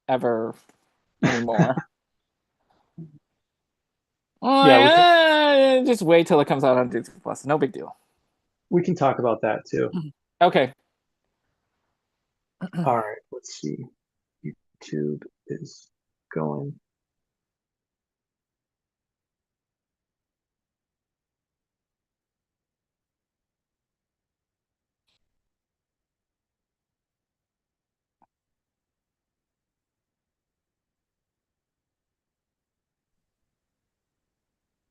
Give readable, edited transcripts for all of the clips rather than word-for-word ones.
ever anymore. Yeah, Just wait till it comes out on Disney Plus. No big deal. we can talk about that too. Okay. All right, let's see. YouTube is going.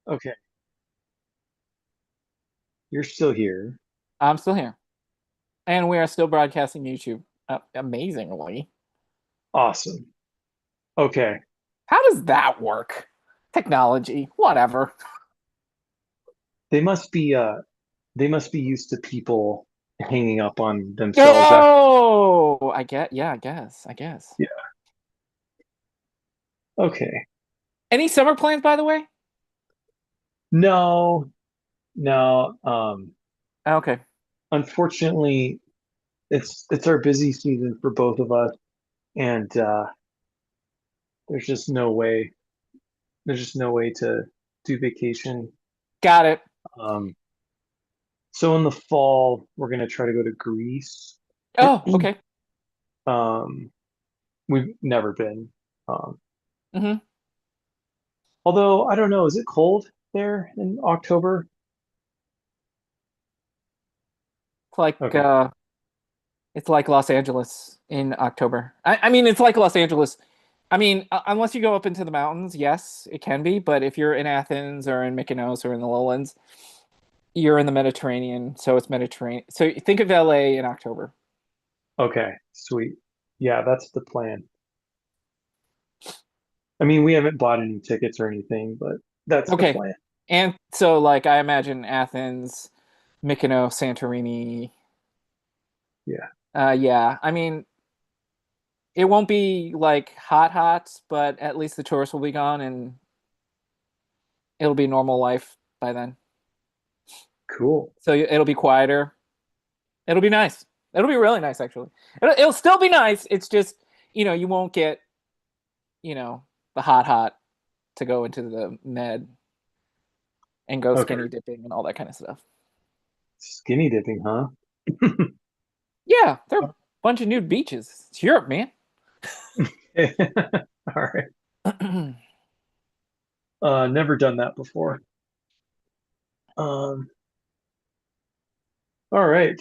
Okay, you're still here. I'm still here. And we are still broadcasting YouTube. Amazingly. Awesome. Okay, How does that work? Technology, whatever. they must be they must be used to people hanging up on themselves after. Oh, yeah, I guess. Yeah. Okay. Any summer plans, by the way? No, no. Okay. Unfortunately, it's our busy season for both of us, and there's just no way. There's just no way to do vacation. Got it. Um, so in the fall, we're gonna try to go to Greece. Oh, okay. Um, we've never been. Um, Mm-hmm. although I don't know, is it cold there in October? It's like Okay, it's like Los Angeles in October. I mean, it's like Los Angeles. I mean, unless you go up into the mountains, yes, it can be. But if you're in Athens or in Mykonos or in the lowlands, you're in the Mediterranean, so it's Mediterranean. So think of LA in October. okay, sweet. Yeah, that's the plan. I mean, we haven't bought any tickets or anything, but that's the Okay. plan. And so, like, I imagine Athens, Mykonos, Santorini. Yeah. Yeah. I mean, it won't be like hot, but at least the tourists will be gone and it'll be normal life by then. Cool. So it'll be quieter. It'll be nice. It'll be really nice, actually. It'll still be nice. It's just, you won't get, you know, the hot to go into the med and go Okay. skinny dipping and all that kind of stuff. Skinny dipping, huh? Yeah, there are a bunch of nude beaches. It's Europe, man. All right. Never done that before. Um, all right.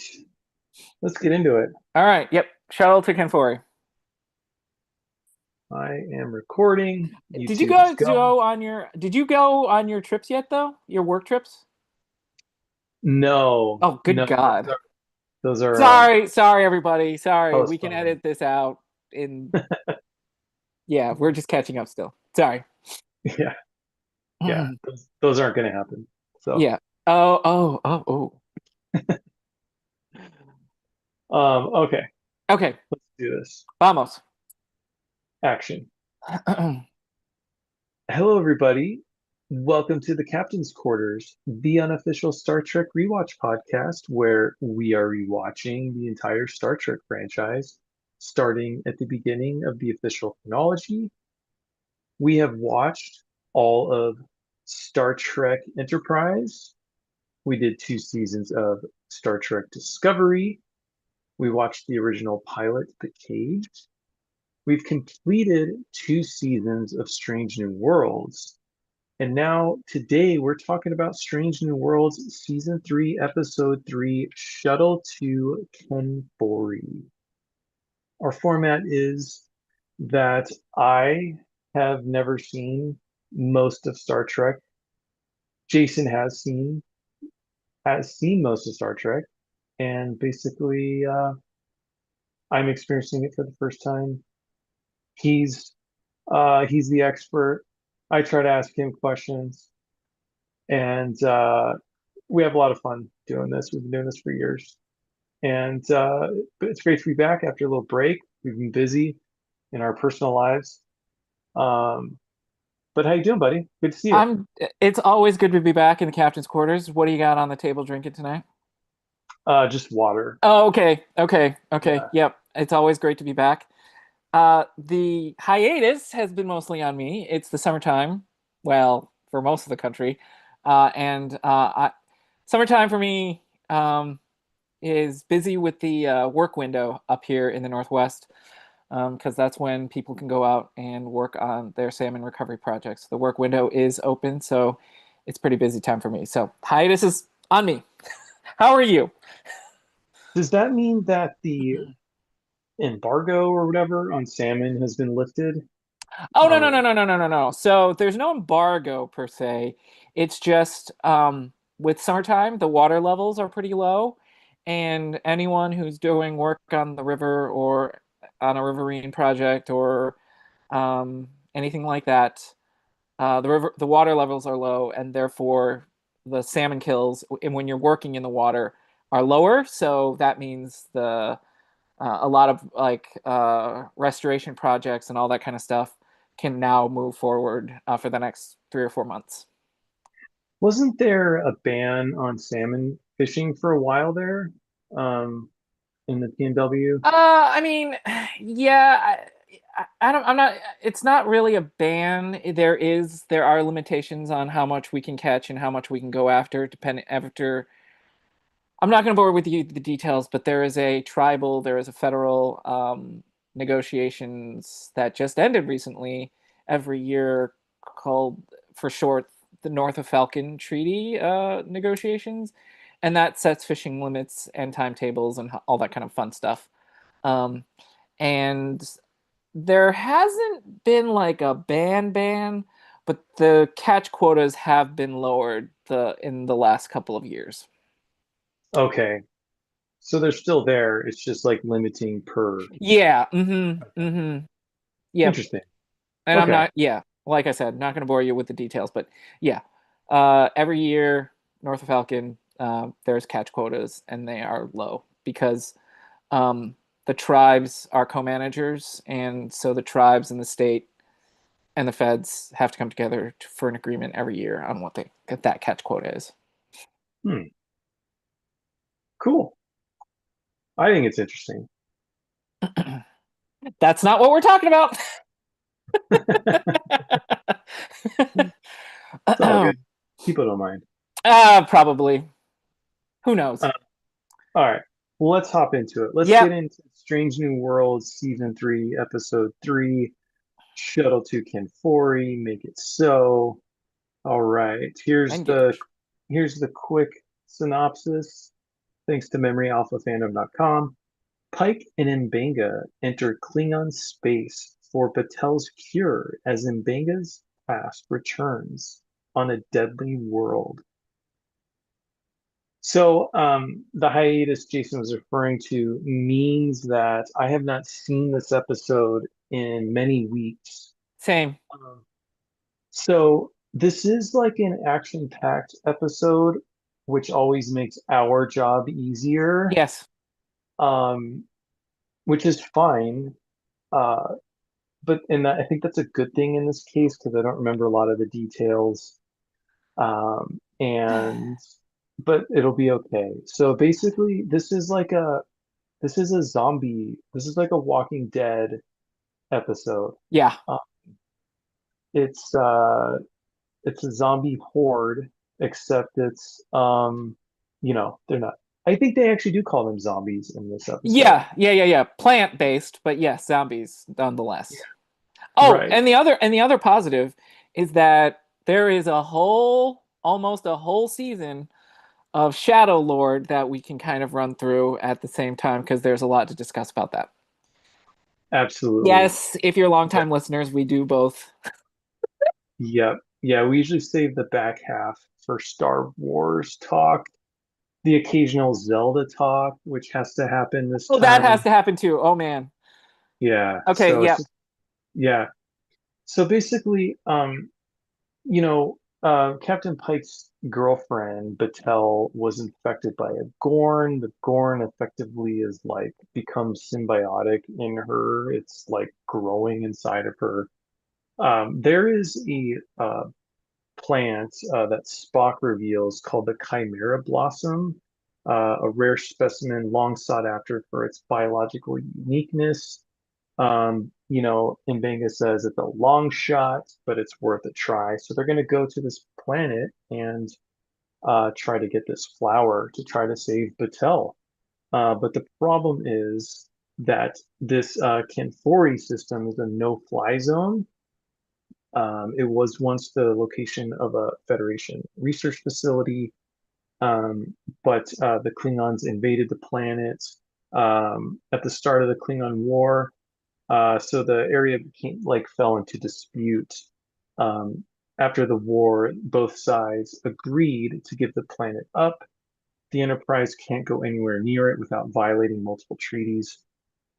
Let's get into it. All right. Yep. Shuttle to Kenfork. I am recording. Did you YouTube is go going. go on your Did you go on your trips yet though? Your work trips? No, Oh, good no, God. those are Sorry everybody. Sorry. We can postponed. edit this out in yeah, we're just catching up still. Sorry. Yeah, yeah. Those aren't going to happen. So, Yeah. Oh. okay. Okay. Let's do this. Vamos. Action. Hello, everybody. Welcome to the Captain's Quarters, the unofficial Star Trek rewatch podcast, where we are rewatching the entire Star Trek franchise, starting at the beginning of the official chronology. We have watched all of Star Trek Enterprise. We did 2 seasons of Star Trek Discovery. We watched the original pilot, The Cage. We've completed 2 seasons of Strange New Worlds. And now, today, we're talking about Strange New Worlds Season 3, Episode 3, Shuttle to Kenfori. Our format is that I have never seen most of Star Trek. Jason has seen most of Star Trek, and basically, I'm experiencing it for the first time. He's he's the expert. I try to ask him questions, and we have a lot of fun doing this. We've been doing this for years, and but it's great to be back after a little break. We've been busy in our personal lives. Um, but how you doing, buddy? Good to see you. I'm It's always good to be back in the captain's quarters. What do you got on the table drinking tonight? Just water. Oh, okay. Okay. Okay. Yeah. Yep. It's always great to be back. The hiatus has been mostly on me. It's the summertime, well, for most of the country, and summertime for me is busy with the work window up here in the Northwest, because that's when people can go out and work on their salmon recovery projects. The work window is open, so it's pretty busy time for me. So hiatus is on me. How are you? Does that mean that the embargo or whatever on salmon has been lifted? Oh no no no Um, no no no no no. So there's no embargo per se. It's just with summertime the water levels are pretty low, and anyone who's doing work on the river or on a riverine project or anything like that, the water levels are low, and therefore the salmon kills and when you're working in the water are lower. So that means the a lot of like restoration projects and all that kind of stuff can now move forward for the next 3 or 4 months. wasn't there a ban on salmon fishing for a while there, um, in the PNW? I mean, yeah, I don't, I'm not, it's not really a ban. There are limitations on how much we can catch and how much we can go after, depending after I'm not going to bore with you the details, but there is a federal negotiations that just ended recently every year called, for short, the North of Falcon Treaty negotiations, and that sets fishing limits and timetables and all that kind of fun stuff. Um, and there hasn't been like a ban, but the catch quotas have been lowered in the last couple of years. Okay, so they're still there. It's just like limiting per. Yeah. Okay, Yep. interesting. And I'm Okay. not, yeah, like I said, not going to bore you with the details, but yeah. Every year, North of Falcon, there's catch quotas and they are low because um, the tribes are co-managers. And so the tribes and the state and the feds have to come together for an agreement every year on what that catch quota is. Hmm. Cool. I think it's interesting. That's not what we're talking about. It's all good. People don't mind. Probably. Who knows? Uh, all right. Well, let's hop into it. Let's get Yep. into Strange New Worlds Season 3, Episode 3, Shuttle to Kenfori, Make It So. All right. Engage. Here's the quick synopsis. Thanks to MemoryAlphaFandom.com. Pike and Mbenga enter Klingon space for Patel's cure as Mbenga's past returns on a deadly world. So, the hiatus Jason was referring to means that I have not seen this episode in many weeks. Same. Um, so, this is like an action-packed episode, which always makes our job easier, Yes. um, which is fine. Uh, I think that's a good thing in this case because I don't remember a lot of the details. And but it'll be okay. So basically, this is like a Walking Dead episode. Yeah. Uh, it's it's a zombie horde, except they're not. I think they actually do call them zombies in this episode. Yeah. Plant-based, but yes, zombies Yeah. nonetheless. Oh, Right. and the other positive is that there is almost a whole season of Shadow Lord that we can kind of run through at the same time because there's a lot to discuss about that. Absolutely. Yes, if you're Yep. longtime listeners, we do both. Yep. Yeah, we usually save the back half for Star Wars talk, the occasional Zelda talk, which has to happen this Oh, that has time. to happen too. Oh man. Yeah. Okay, So it's yeah. just yeah. So basically, Captain Pike's girlfriend, Battelle, was infected by a Gorn. The Gorn effectively is like becomes symbiotic in her. It's like growing inside of her. There is a plant that Spock reveals called the Chimera Blossom, a rare specimen long sought after for its biological uniqueness. Mbenga says it's a long shot, but it's worth a try. So they're going to go to this planet and try to get this flower to try to save Batel. But the problem is that this Kenfori system is a no-fly zone. It was once the location of a Federation research facility, but the Klingons invaded the planet at the start of the Klingon War. So the area became like fell into dispute. Um, After the war, both sides agreed to give the planet up. The Enterprise can't go anywhere near it without violating multiple treaties.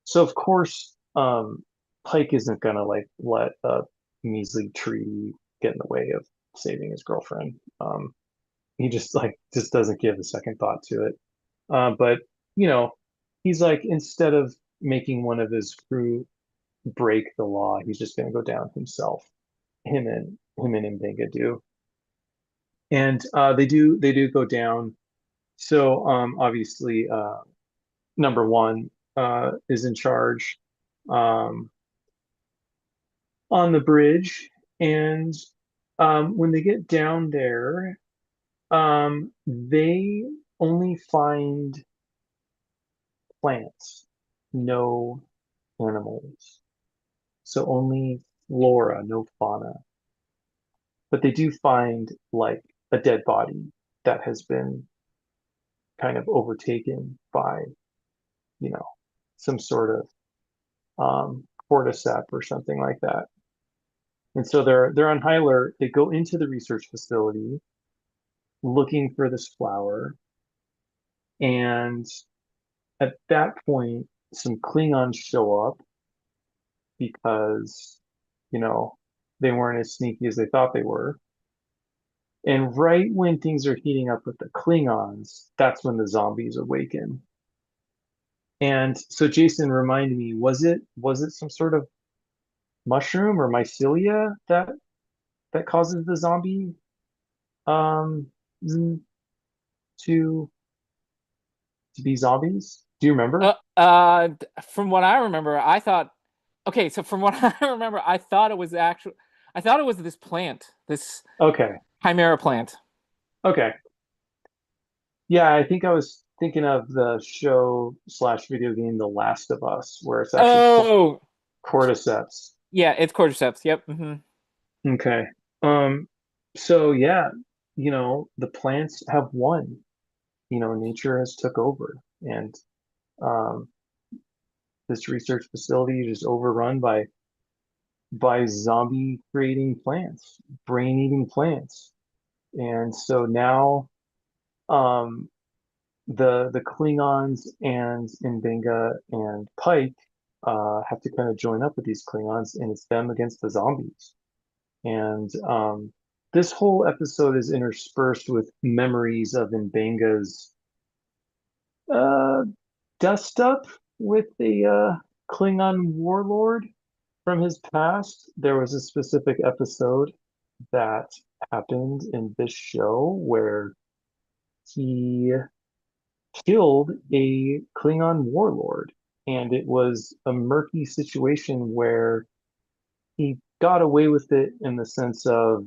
So of course, Pike isn't gonna like let a measly treaty get in the way of saving his girlfriend. He just doesn't give a second thought to it. But you know, he's like instead of making one of his crew break the law, he's just gonna go down himself. Him and Mbenga do, and they do go down. So obviously, number one is in charge um, on the bridge, and when they get down there, they only find plants, no animals. So only flora, no fauna. But they do find like a dead body that has been kind of overtaken by, you know, some sort of cordyceps or something like that. And so they're on high alert. They go into the research facility looking for this flower, and at that point, some Klingons show up because, you know, they weren't as sneaky as they thought they were. And right when things are heating up with the Klingons, that's when the zombies awaken. And so Jason, remind me, was it some sort of mushroom or mycelia that causes the zombie um to to be zombies? Do you remember? Uh, uh, from what I remember, I thought. Okay, so from what I remember, I thought it was this plant, this Okay. chimera plant. Okay. Yeah, I think I was thinking of the show slash video game The Last of Us, where it's actually Oh, cordyceps. yeah, it's cordyceps. Yep. Okay. Um, so yeah, the plants have won. Nature has took over, and um, this research facility is overrun by zombie creating plants, brain eating plants. And so now um, the Klingons and Mbenga and Pike have to kind of join up with these Klingons, and it's them against the zombies. And this whole episode is interspersed with memories of Mbenga's uh, dust up with the Klingon warlord from his past. There was a specific episode that happened in this show where he killed a Klingon warlord. And it was a murky situation where he got away with it in the sense of,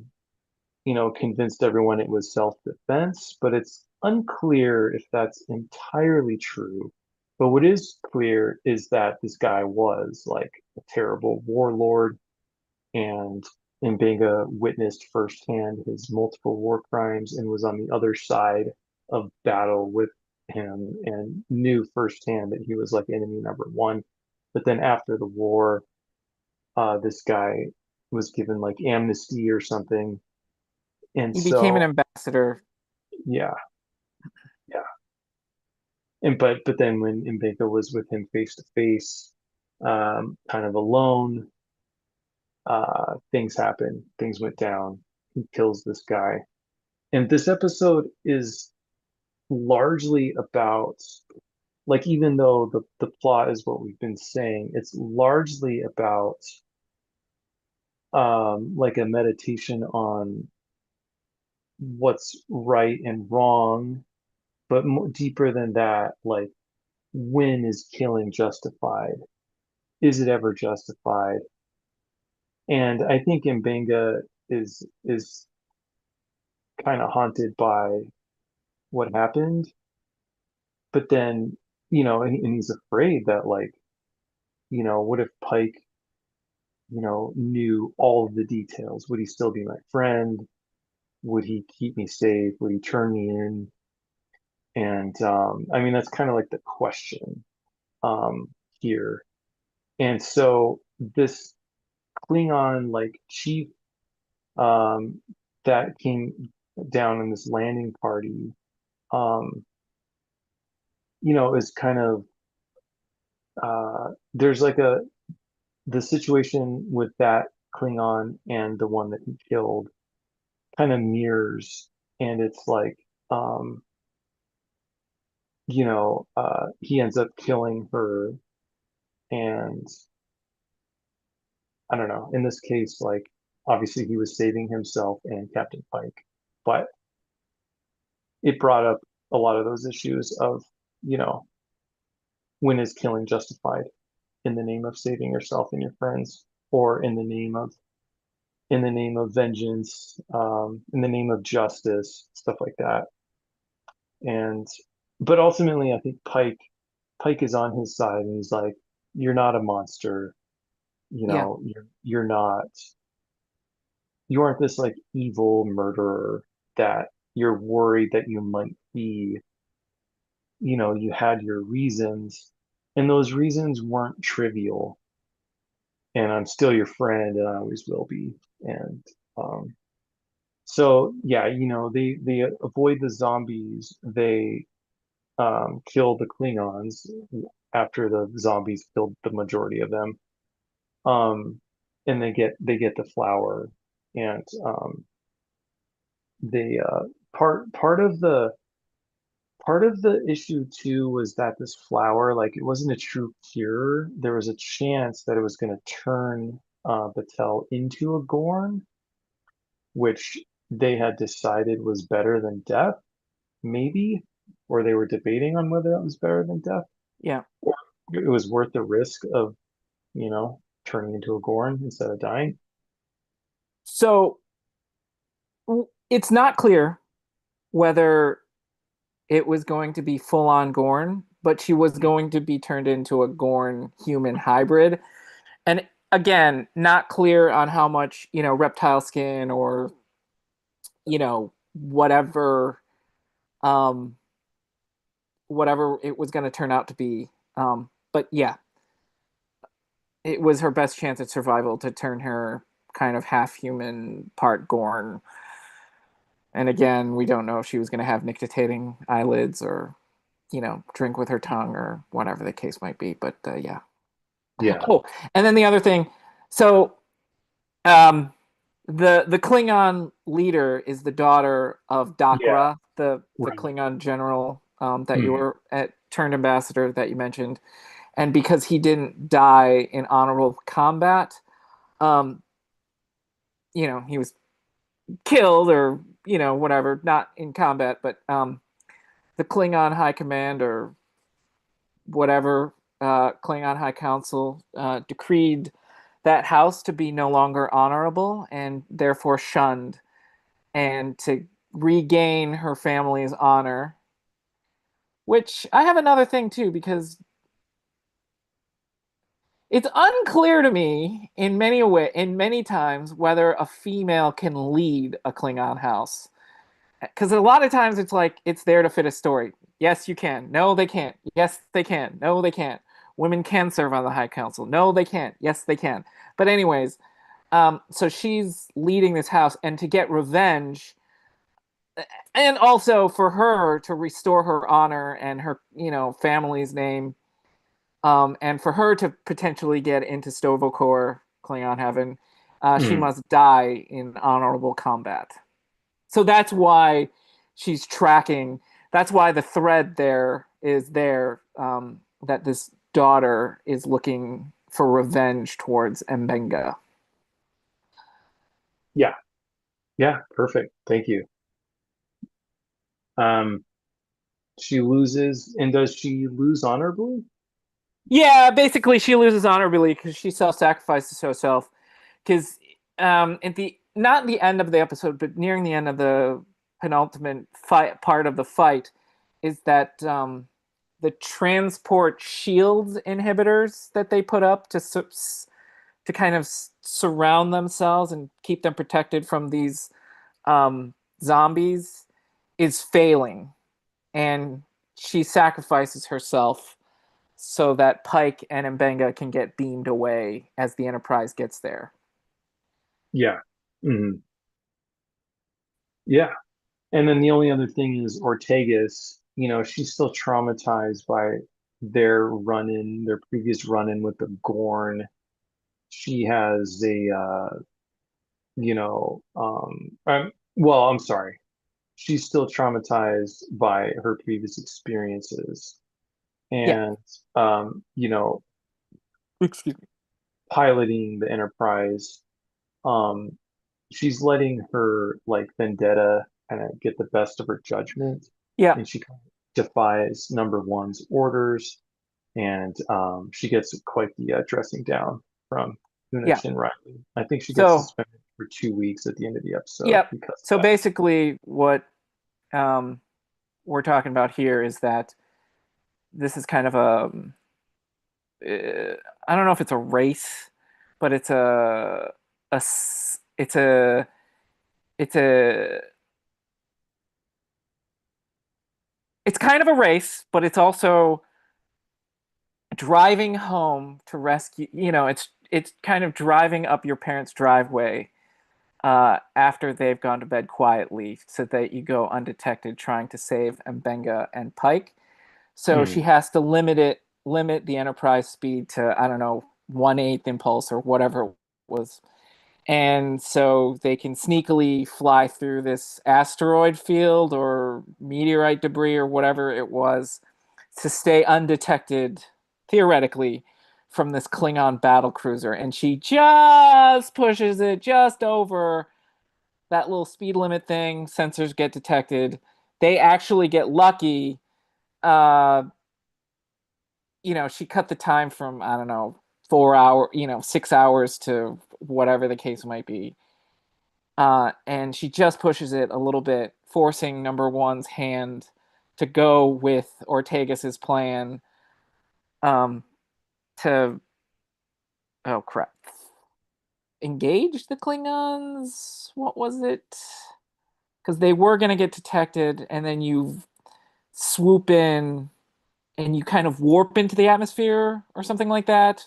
convinced everyone it was self-defense, but it's unclear if that's entirely true. But what is clear is that this guy was like a terrible warlord, and Mbenga witnessed firsthand his multiple war crimes and was on the other side of battle with him and knew firsthand that he was like enemy number one. But then after the war, this guy was given like amnesty or something. And He became an so, ambassador. yeah, yeah. But then when Mbenga was with him face to face, kind of alone, things happened. Things went down. He kills this guy. And this episode is largely about, like, even though the plot is what we've been saying, it's largely about like a meditation on what's right and wrong, but more deeper than that, like when is killing justified? is it ever justified? And I think Mbenga is kind of haunted by what happened, but then, and he's afraid that like, what if Pike, knew all of the details? Would he still be my friend? Would he keep me safe? Would he turn me in? And I mean, that's kind of like the question here. And so this Klingon like chief um, that came down in this landing party, um, is kind of there's like the situation with that Klingon and the one that he killed kind of mirrors, and it's like um, he ends up killing her, and I don't know. In this case, like obviously he was saving himself and Captain Pike, but it brought up a lot of those issues of, you know, when is killing justified in the name of saving yourself and your friends, or in the name of vengeance, in the name of justice, stuff like that. And but ultimately, I think Pike is on his side, and he's like, "You're not a monster. Yeah. You're not. You aren't this like evil murderer that you're worried that you might be. You had your reasons, and those reasons weren't trivial. And I'm still your friend, and I always will be. And um, so yeah, they avoid the zombies. They kill the Klingons after the zombies killed the majority of them. And they get the flower, and they part of the issue too was that this flower, like it wasn't a true cure. There was a chance that it was going to turn Batel into a Gorn, which they had decided was better than death, maybe, or they were debating on whether that was better than death. Yeah. Or it was worth the risk of, turning into a Gorn instead of dying. So it's not clear whether it was going to be full on Gorn, but she was going to be turned into a Gorn human hybrid. And again, not clear on how much, reptile skin or, whatever um whatever it was going to turn out to be. But yeah, it was her best chance at survival to turn her kind of half human, part Gorn. And again, we don't know if she was going to have nictitating eyelids or, drink with her tongue or whatever the case might be. But yeah. Yeah, Oh, and then the other thing. So um, the Klingon leader is the daughter of yeah, Dakra, the right. Klingon general that you Mhm. were at turned ambassador that you mentioned. And because he didn't die in honorable combat, um, he was killed or whatever, not in combat, but the Klingon High Command or whatever Klingon High Council decreed that house to be no longer honorable and therefore shunned, and to regain her family's honor. Which I have another thing too, because it's unclear to me in many times whether a female can lead a Klingon house. Because a lot of times it's like it's there to fit a story. Yes, you can. No, they can't. Yes, they can. No, they can't. Women can serve on the High Council. No, they can't. Yes, they can. But anyways, so she's leading this house, and to get revenge, and also for her to restore her honor and her, family's name, and for her to potentially get into Stovokor, Klingon Heaven, she Mm. must die in honorable combat. So that's why she's tracking. That's why the thread there is there, that this daughter is looking for revenge towards Mbenga. Yeah, yeah, perfect. Thank you. Um, she loses, and does she lose honorably? Yeah, basically she loses honorably because she self-sacrifices herself. Because at the not the end of the episode, but nearing the end of the penultimate fight part of the fight, is that the transport shield inhibitors that they put up to kind of surround themselves and keep them protected from these zombies is failing, and she sacrifices herself so that Pike and Mbenga can get beamed away as the Enterprise gets there. Yeah. Mhm. Yeah. And then the only other thing is Ortega's, she's still traumatized by their previous run-in with the Gorn. She has I'm sorry. She's still traumatized by her previous experiences. Yeah. And, you know, Excuse me. piloting the Enterprise, um, she's letting her like vendetta kind of get the best of her judgment, Yeah. and she kind of defies Number One's orders, and she gets quite the dressing down from Yeah. Kunich and Riley. I think she gets So, suspended for 2 weeks at the end of the episode yeah. because So of that. basically, what um, we're talking about here is that this is kind of I don't know if it's a race, but it's it's a, it's kind of a race, but it's also driving home to rescue. It's kind of driving up your parents' driveway after they've gone to bed quietly, so that you go undetected, trying to save Mbenga and Pike. So she Mm, has to limit the Enterprise speed to, I don't know, 1/8 impulse or whatever it was. And so they can sneakily fly through this asteroid field or meteorite debris or whatever it was to stay undetected, theoretically, from this Klingon battle cruiser. And she just pushes it just over that little speed limit thing. Sensors get detected. They actually get lucky. Uh, she cut the time from, I don't know, 4 hour, 6 hours to whatever the case might be. And she just pushes it a little bit, forcing Number One's hand to go with Ortegas's plan, um, to, oh crap, engage the Klingons. What was it? Because they were going to get detected, and then you swoop in and you kind of warp into the atmosphere or something like that,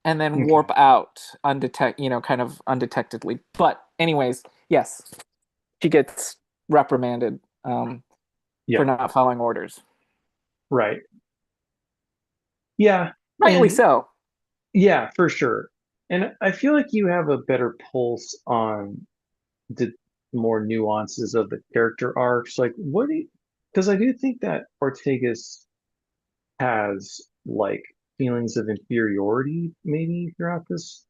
and then okay. warp out kind of undetectedly. But anyways, yes, she gets reprimanded for Yeah. not following orders. Right. Yeah. Rightly And so. yeah, for sure. And I feel like you have a better pulse on the more nuances of the character arcs. Like, what do you, because I do think that Ortegas has like feelings of inferiority maybe throughout this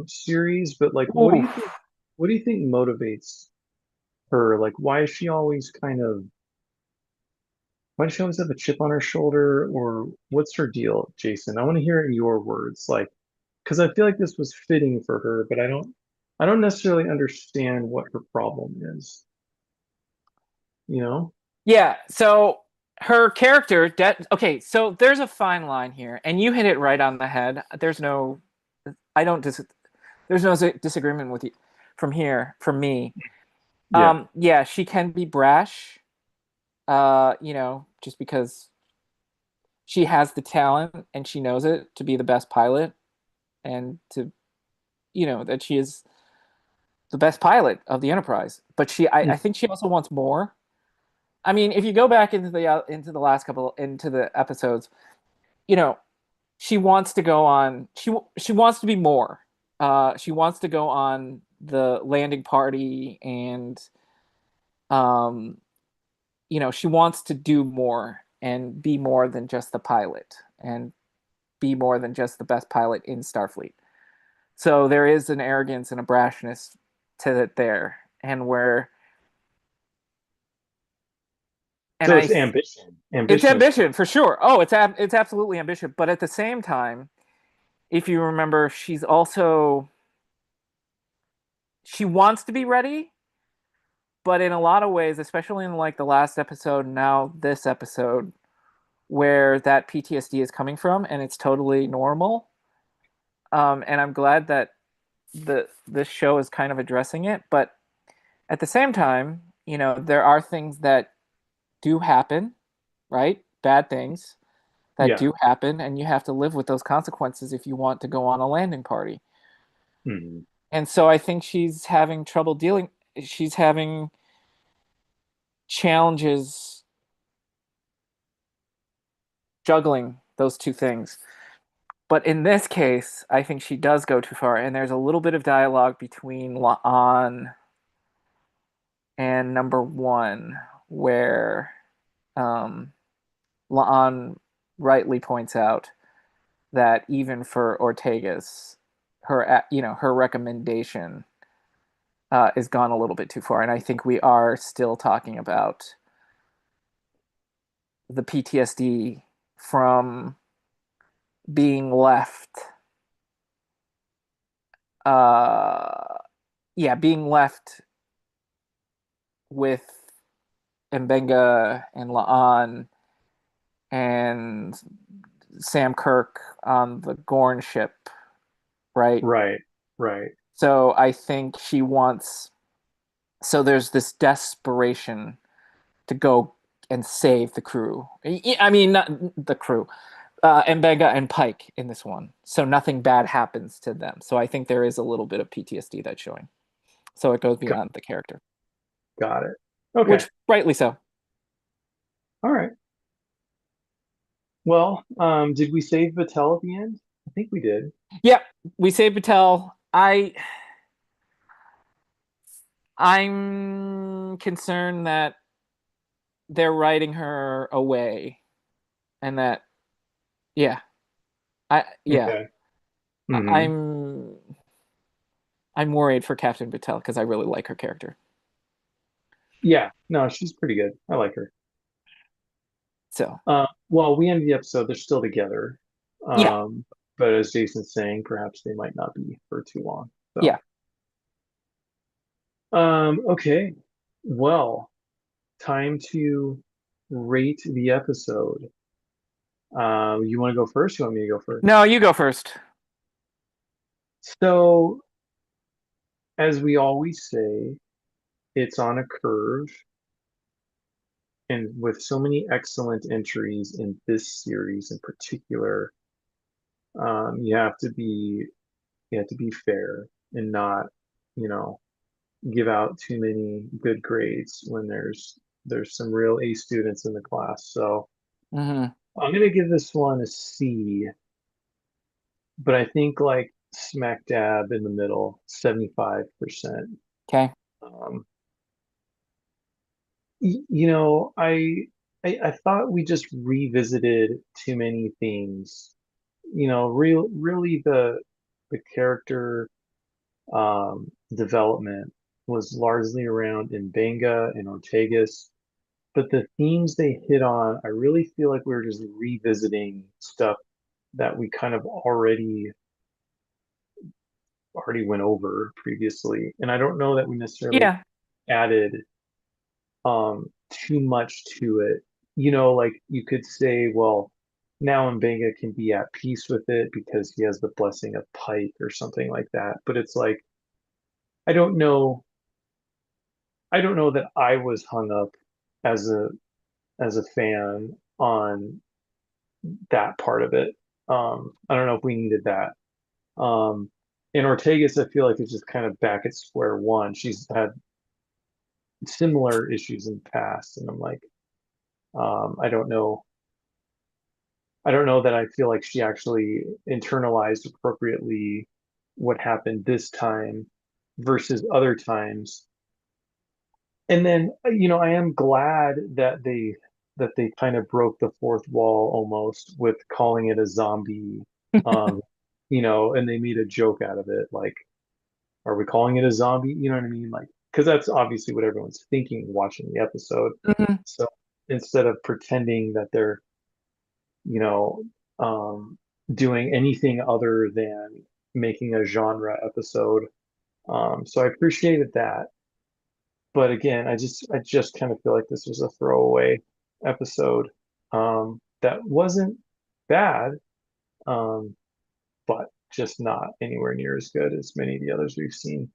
series, but like Oof. what do you think motivates her? Like why does she always have a chip on her shoulder, or what's her deal, Jason? I want to hear it in your words, like because I feel like this was fitting for her, but I don't necessarily understand what her problem is, you know? Yeah. So her character, okay. So there's a fine line here, and you hit it right on the head. I don't dis, there's no disagreement with you from here, from me. Yeah. Yeah, she can be brash, just because she has the talent and she knows it to be the best pilot, and that she is the best pilot of the Enterprise. But I think she also wants more. I mean, if you go back into the last couple into the episodes, you know, she wants to go on. She wants to be more. She wants to go on the landing party, and um, she wants to do more and be more than just the pilot, and be more than just the best pilot in Starfleet. So there is an arrogance and a brashness to it there, and where And So it's ambition. it's Ambition is ambition for sure. Oh, it's absolutely ambition, but at the same time, if you remember, she wants to be ready, but in a lot of ways, especially in like the last episode, now this episode, where that PTSD is coming from, and it's totally normal. And I'm glad that this show is kind of addressing it, but at the same time, there are things that do happen, right? Bad things that yeah. do happen, and you have to live with those consequences if you want to go on a landing party. Mhm. And so I think she's having challenges juggling those two things. But in this case, I think she does go too far, and there's a little bit of dialogue between La'an and number one where um, La'an rightly points out that even for Ortega's, her recommendation is gone a little bit too far, and I think we are still talking about the PTSD from being left, uh, yeah, being left with Mbenga and La'an and Sam Kirk on the Gorn ship, right? Right. Right. So I think so there's this desperation to go and save the crew. I mean, not the crew, Mbega and Pike in this one. So nothing bad happens to them. So I think there is a little bit of PTSD that's showing. So it goes Got, beyond the character, got it. Okay. which rightly so. All right. Well, did we save Battelle at the end? I think we did. Yeah, we save Patel. I'm concerned that they're writing her away, and that yeah, yeah, Okay. Hmm. I'm I'm worried for Captain Patel because I really like her character. Yeah. No, she's pretty good. I like her. So Well, we end the episode. They're still together. yeah, Um, but as Jason's saying, perhaps they might not be for too long. yeah. So, okay. Well, time to rate the episode. You want to go first? You want me to go first? No, you go first. So, as we always say, it's on a curve, and with so many excellent entries in this series in particular, you have to be fair and not, you know, give out too many good grades when there's some real A students in the class. So Hmm. I'm gonna give this one a C, but I think like smack dab in the middle, 75%. Okay. Um, you know, I thought we just revisited too many themes. You know, really the character development was largely around Mbenga and Ortegas, but the themes they hit on, I really feel like we were just revisiting stuff that we kind of already went over previously. And I don't know that we necessarily Yeah. added too much to it. You know, like you could say, well, now Mbenga can be at peace with it because he has the blessing of Pike or something like that. But it's like I don't know. I don't know that I was hung up as a fan on that part of it. I don't know if we needed that. Um, in Ortegas, I feel like it's just kind of back at square one. She's had similar issues in the past, and I'm like, I don't know. I don't know that I feel like she actually internalized appropriately what happened this time versus other times. And then, I am glad that they kind of broke the fourth wall almost with calling it a zombie, um, and they made a joke out of it, like, are we calling it a zombie? You know what I mean? Like, because that's obviously what everyone's thinking watching the episode. Hmm. So instead of pretending that they're, you know, um, doing anything other than making a genre episode. So I appreciated that. But again, I just kind of feel like this was a throwaway episode that wasn't bad, um, but just not anywhere near as good as many of the others we've seen.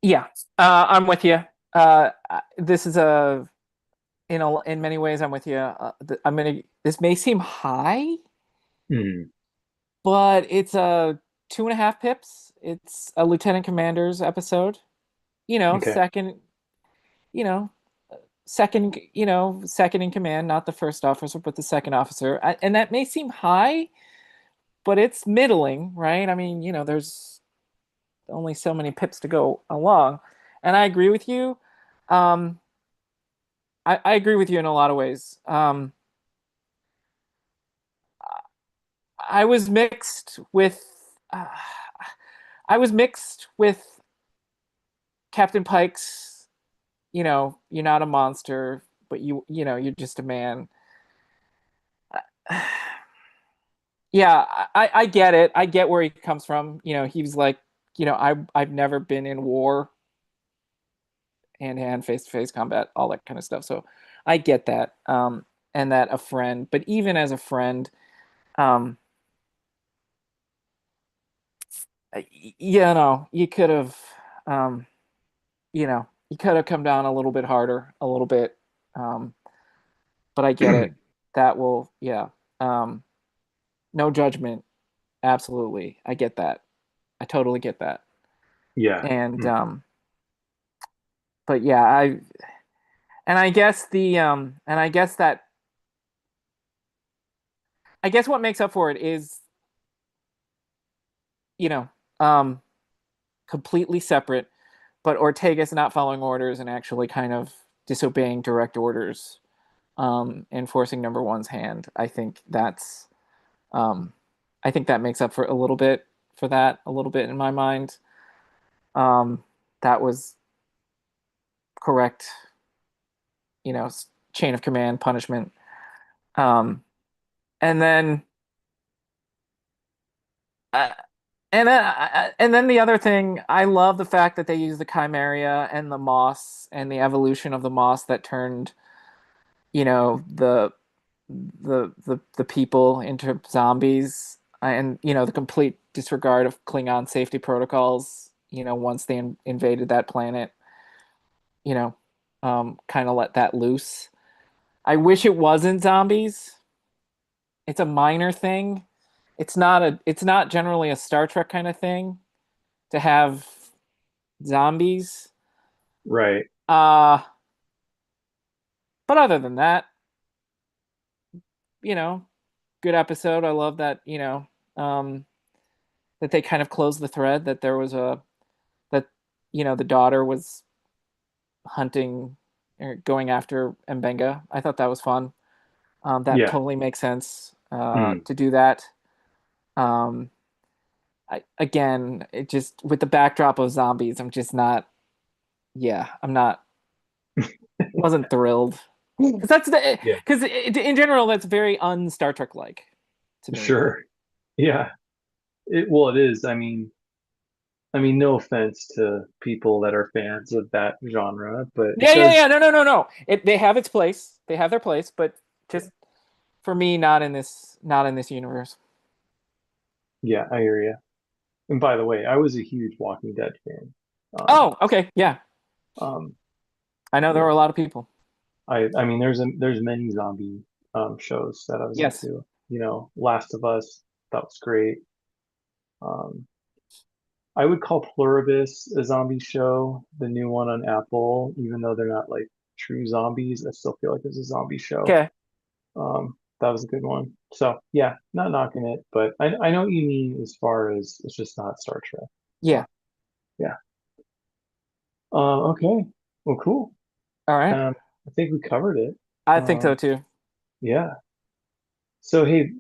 Yeah, I'm with you. This is a in many ways I'm with you. I'm gonna. This may seem high, Hmm. but it's a 2.5 pips. It's a lieutenant commander's episode. You know, Okay. second. You know, second. Second in command, not the first officer, but the second officer. And that may seem high, but it's middling, right? I mean, there's only so many pips to go along, and I agree with you. Um, I agree with you in a lot of ways. I was mixed with uh, I was mixed with Captain Pike's, you're not a monster, but you're just a man. Yeah, I get it. I get where he comes from. He was like, I've never been in war, hand to hand, face to face combat, all that kind of stuff. So I get that. And that a friend, but even as a friend, um, you could have, um, you could have come down a little bit harder, a little bit. Um, but I get it. That will, yeah. Um, no judgment. Absolutely. I get that. I totally get that. Yeah. And, Hmm. but yeah, and I guess and I guess what makes up for it is, you know, um, completely separate, but Ortega's not following orders and actually kind of disobeying direct orders, and forcing number one's hand. Um, I think that makes up for a little bit for that, a little bit in my mind. Um, that was correct, chain of command punishment. Um, and then, uh, and then the other thing, I love the fact that they use the Chimeria and the moss and the evolution of the moss that turned, the people into zombies, and the complete disregard of Klingon safety protocols. Once they invaded that planet, kind of let that loose. I wish it wasn't zombies. It's a minor thing. It's not generally a Star Trek kind of thing to have zombies. Right. Uh but other than that, you know, good episode. I love that, um that they kind of closed the thread that there was a that the daughter was hunting or going after Mbenga. I thought that was fun. That Yeah. totally makes sense Hmm. to do that. Um again, it just with the backdrop of zombies, I'm just not. Yeah, I'm not. Wasn't thrilled because Yeah. in general that's very un Star Trek like to me. Sure. Yeah. Well, it is. I mean, no offense to people that are fans of that genre, but it Yeah, yeah, yeah. does. No, no, no, no. They have its place. They have their place, but Yeah. just for me, not in this universe. Yeah, I hear you. And by the way, I was a huge Walking Dead fan. Um, Oh, okay, yeah. um, I know there were yeah. a lot of people. I mean, there's many zombie shows that I was Yes. into. Last of Us, that was great. Um, I would call Pluribus a zombie show, the new one on Apple, even though they're not like true zombies. I still feel like it's a zombie show. Okay. That was a good one. So yeah, not knocking it, but I know what you mean as far as it's just not Star Trek. Yeah. So yeah. Okay. Well, cool. All right. I think we covered it. I think so Um, too. yeah. So hey,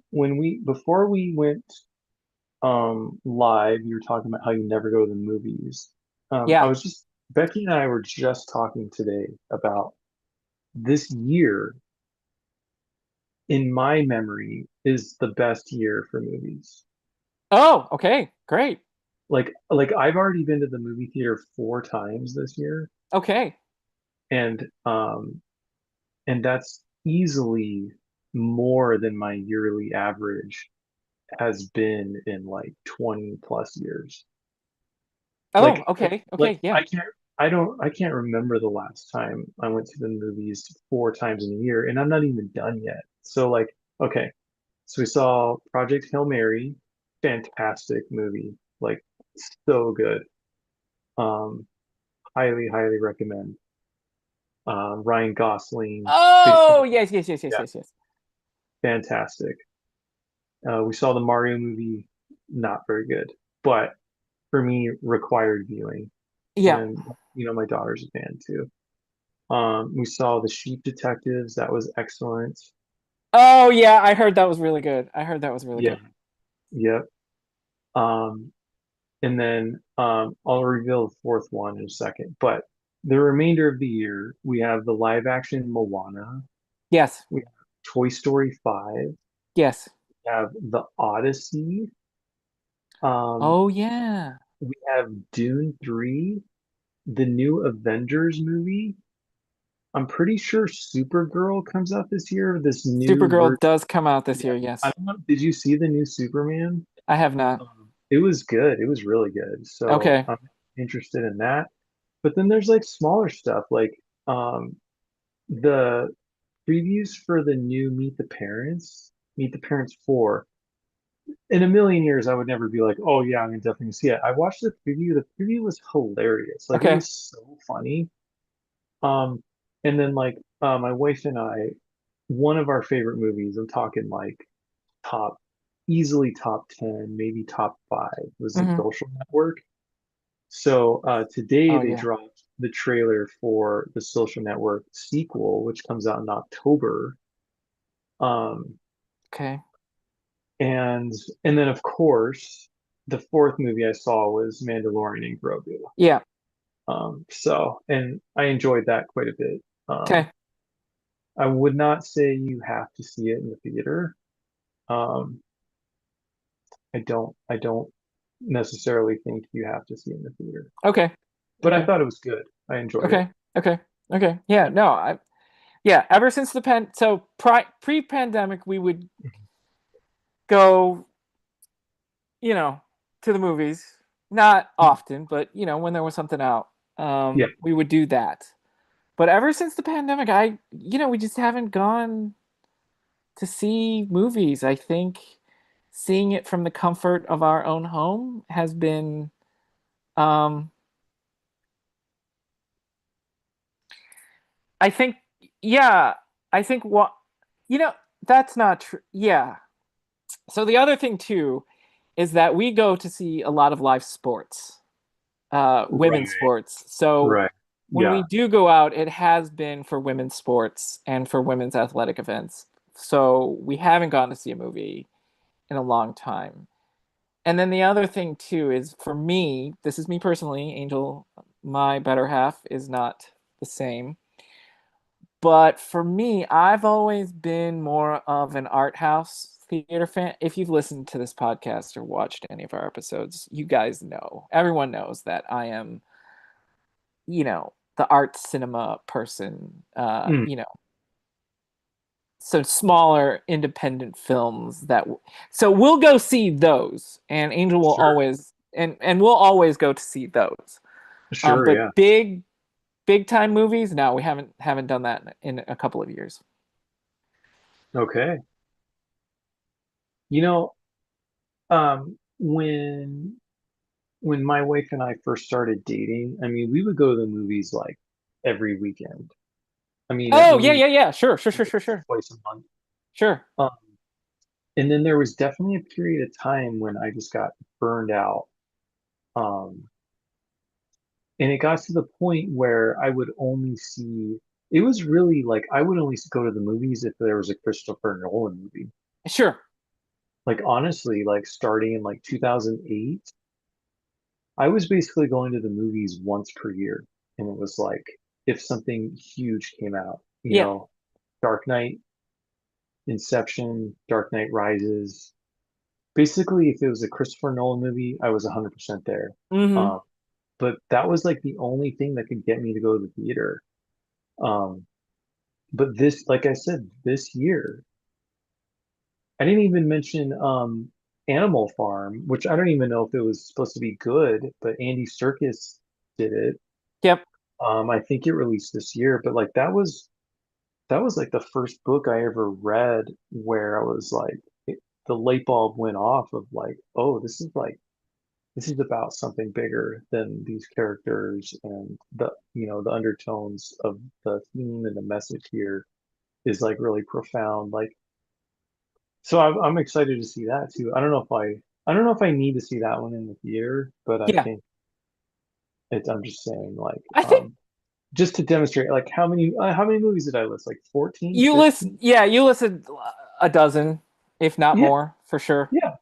before we went live, you were talking about how you never go to the movies. I Yeah. was just Becky and I were just talking today about this year, in my memory, is the best year for movies. Oh, okay, great. Like I've already been to the movie theater 4 times this year, Okay. and that's easily more than my yearly average has been in like 20 plus years. Oh, Like I, okay, like okay, yeah. I can't remember the last time I went to the movies 4 times in a year, and I'm not even done yet. So like, okay, so we saw Project Hail Mary, fantastic movie, like so good. Um, highly, highly recommend. Ryan Gosling, big Oh, fan. yes, yes, yes, yes, Yeah, yes, yes. fantastic. We saw the Mario movie, not very good, but for me, required viewing. Yeah. And my daughter's a fan too. We saw the Sheep Detectives. That was excellent. Oh, yeah, I heard that was really good. I heard that was really Yeah, good. yep. Um, and then I'll reveal the fourth one in a second. But the remainder of the year, we have the live action Moana. Yes. We have Toy Story 5. Yes. We have The Odyssey. Um, Oh, yeah. we have Dune 3, the new Avengers movie. I'm pretty sure Supergirl comes out this year, this new Supergirl version. does come out this Yeah. year, I yes. don't know. Did you see the new Superman? I have not. It was good. It was really good. So Okay. I'm interested in that. But then there's like smaller stuff, like um, the previews for the new Meet the Parents 4. In a million years, I would never be like, oh yeah, I'm gonna definitely see it. I watched the preview. The preview was hilarious. Like it Okay. was so funny. Um, and then like my wife and I, one of our favorite movies, I'm talking like top, easily top 10, maybe top five, was The Hmm. Social Network. So today Oh, they yeah. dropped the trailer for the Social Network sequel, which comes out in October. Um, Okay. and and then of course the fourth movie I saw was Mandalorian and Grogu. Yeah. And I enjoyed that quite a bit. Okay. I would not say you have to see it in the theater. Um, I don't necessarily think you have to see it in the theater, Okay. but I Okay. thought it was good. I enjoyed it. Okay. Okay. Okay. Yeah. No, yeah, ever since the pre-pandemic, we would go, you know, to the movies. Not often, but when there was something out, Yeah, we would do that. But ever since the pandemic, we just haven't gone to see movies. I think seeing it from the comfort of our own home has been, um, I think, yeah, I think you know, that's not true. Yeah. So the other thing too is that we go to see a lot of live sports, women's right, sports. So right. when we Yeah, do go out, it has been for women's sports and for women's athletic events. So we haven't gone to see a movie in a long time. And then the other thing too is for me, this is me personally, Angel, my better half is not the same. But for me, I've always been more of an art house theater fan. If you've listened to this podcast or watched any of our episodes, you guys know, everyone knows that I am, the art cinema person. mm, So smaller independent films so we'll go see those, and Angel will sure, always and we'll always go to see those. sure, But yeah. big time movies, no, we haven't done that in a couple of years. Okay. You know, when my wife and I first started dating, I mean, we would go to the movies like every weekend. I mean, at Oh, yeah, yeah, least yeah. Sure, sure, sure, once sure, or sure. twice a month. Sure. Um, and then there was definitely a period of time when I just got burned out. Um, and it got to the point where I would only see, it was really like I would only go to the movies if there was a Christopher Nolan movie. Sure. Like honestly, like starting in like 2008, I was basically going to the movies once per year. And it was like if something huge came out. you Yeah. know, Dark Knight, Inception, Dark Knight Rises. Basically, if it was a Christopher Nolan movie, I was 100% there. Hmm. Um, but that was like the only thing that could get me to go to the theater. Um, but this, like I said, this year, I didn't even mention Animal Farm, which I don't even know if it was supposed to be good, but Andy Serkis did it. Yep. I think it released this year, but like that was like the first book I ever read where I was like the light bulb went off of like, oh, this is about something bigger than these characters and the undertones of the theme and the message here is like really profound. Like, so I'm excited to see that too. I don't know if I need to see that one in the theater, but I Yeah. think I'm just saying like, I think just to demonstrate like how many movies did I list? Like 14, you list, 15? yeah, you listed a dozen, if not Yeah, more, for sure. yeah.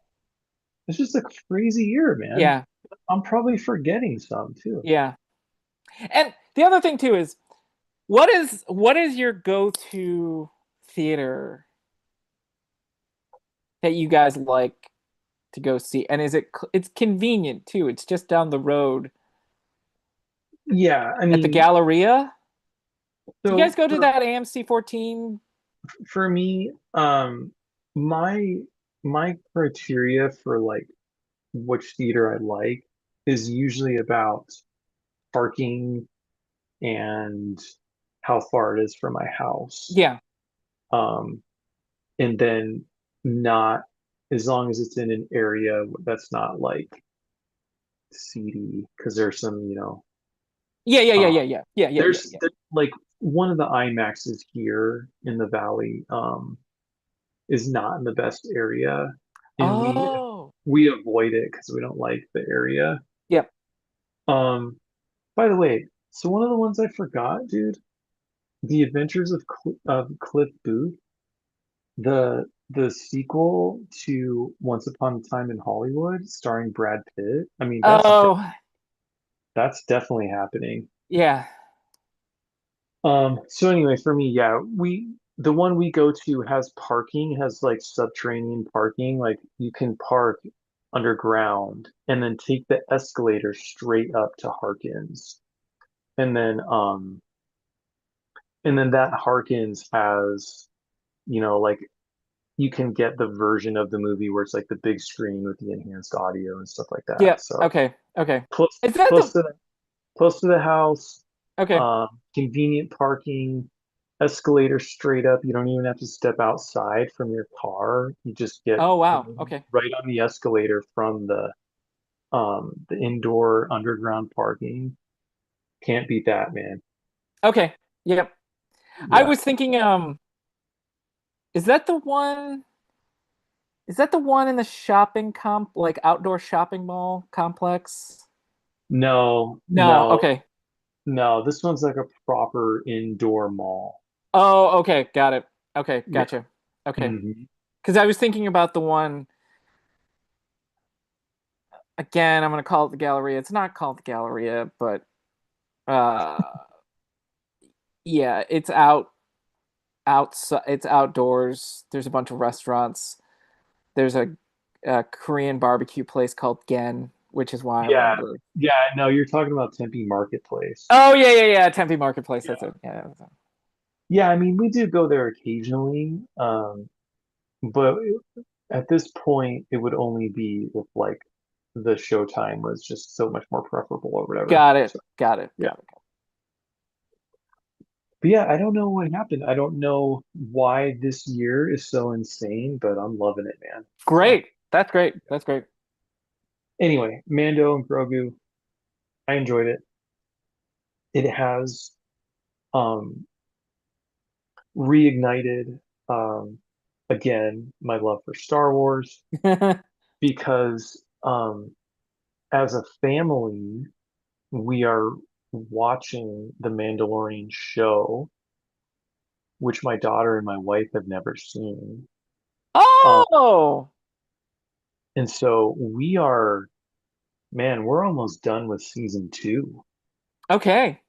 It's just a crazy year, man. Yeah. I'm probably forgetting some too. Yeah. And the other thing too is what is your go-to theater that you guys like to go see? And it's convenient too. It's just down the road Yeah, I at the mean, Galleria. Do you guys so go to that AMC 14? for me, my my criteria for like which theater I like is usually about parking and how far it is from my house. Yeah. Um, and then not as long as it's in an area that's not like seedy, because there's some, Yeah, yeah, yeah, uh, yeah, yeah. Yeah, yeah, yeah, yeah. there's like one of the IMAXs here in the valley, is not in the best area, and Oh. we avoid it because we don't like the area. Yep. Um, by the way, so one of the ones I forgot, dude, The Adventures of Cliff Booth, the sequel to Once Upon a Time in Hollywood, starring Brad Pitt. I mean, Oh, that's definitely happening. yeah. So anyway, for me, yeah, the one we go to has parking, has like subterranean parking. Like you can park underground and then take the escalator straight up to Harkins. And then that Harkins has, like you can get the version of the movie where it's like the big screen with the enhanced audio and stuff like that. Yep. So Okay. Okay. close Is that close the to close to the house, okay? convenient parking, escalator straight up. You don't even have to step outside from your car. You just get Oh wow. Okay. right on the escalator from the indoor underground parking. Can't beat that, man. Okay. Yep. I Yeah. was thinking, is that the one? Is that the one in the shopping like outdoor shopping mall complex? No, No. no, Okay. no. This one's like a proper indoor mall. Oh, okay. Got it. Okay. Yeah. Gotcha. Okay. Hmm. Because I was thinking about the one again. I'm gonna call it the Galleria. It's not called the Galleria, but uh, yeah, it's outside. It's outdoors. There's a bunch of restaurants. There's a Korean barbecue place called Gen, which is why I Yeah. wanted to. Yeah. No, you're talking about Tempe Marketplace. Oh yeah, yeah, yeah. Tempe Marketplace. That's Yeah. it. Yeah. Yeah. I mean, we do go there occasionally. But at this point, it would only be if like the showtime was just so much more preferable or whatever. Got it. So Got it. yeah. Got it. But yeah, I don't know what happened. I don't know why this year is so insane, but I'm loving it, man. So Great. That's great. That's great. anyway, Mando and Grogu, I enjoyed it. It has um reignited um again my love for Star Wars because as a family we are watching the Mandalorian show, which my daughter and my wife have never seen. Um, Oh, and so man, we're almost done with season two. okay.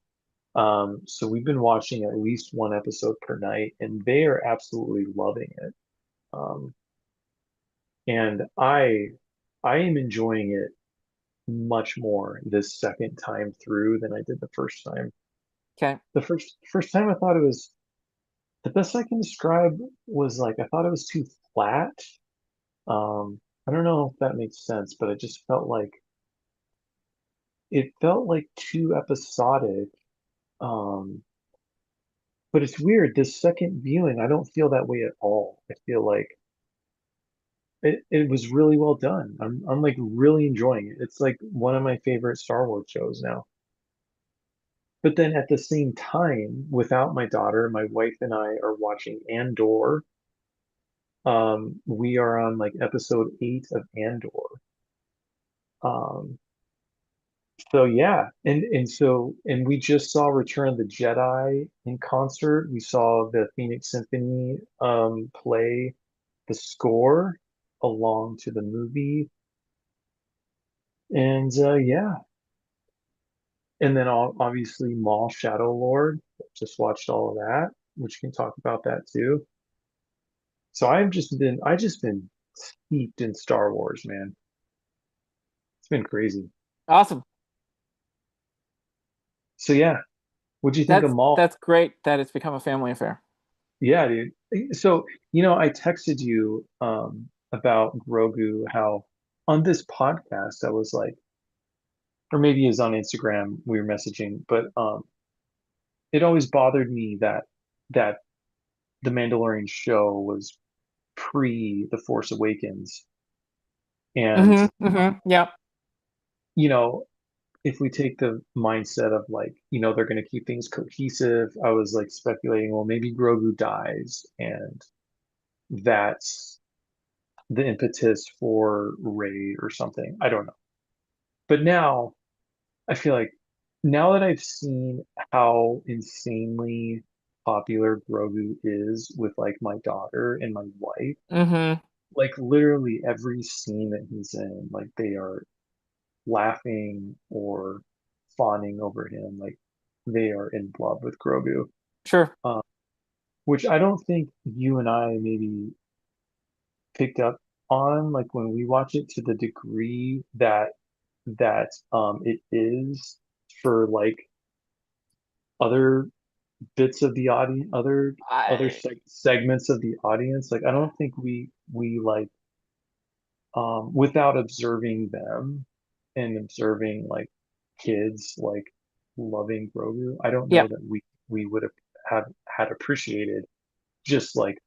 So we've been watching at least one episode per night, and they are absolutely loving it. Um, and I am enjoying it much more this second time through than I did the first time. Okay. The first time I thought it was the best I can describe was like I thought it was too flat. I don't know if that makes sense, but it felt like too episodic. Um, but it's weird. This second viewing, I don't feel that way at all. I feel like it was really well done. I'm like really enjoying it. It's like one of my favorite Star Wars shows now. But then at the same time, without my daughter, my wife and I are watching Andor. We are on like episode 8 of Andor. Um, so yeah, and we just saw Return of the Jedi in concert. We saw the Phoenix Symphony play the score along to the movie. And yeah, and then obviously Maul Shadow Lord. Just watched all of that, which can talk about that too. So I just been steeped in Star Wars, man. It's been crazy. Awesome. So yeah, what'd you think of Maul? That's great that it's become a family affair. Yeah, dude. So, I texted you about Grogu, how on this podcast I was like, or maybe it was on Instagram we were messaging, but it always bothered me that the Mandalorian show was pre The Force Awakens. And, Yeah. you know, if we take the mindset of like, they're going to keep things cohesive, I was like speculating, well, maybe Grogu dies and that's the impetus for Ray or something. I don't know. But now I feel like now that I've seen how insanely popular Grogu is with like my daughter and my wife, Mm-hmm. like literally every scene that he's in, like they are laughing or fawning over him, like they are in love with Grogu. Sure. Um, which I don't think you and I maybe picked up on, like when we watch it to the degree that it is for like other bits of the audience, other I segments of the audience. Like I don't think we like without observing them and observing like kids like loving Grogu, I don't yeah, know that we would have had appreciated just like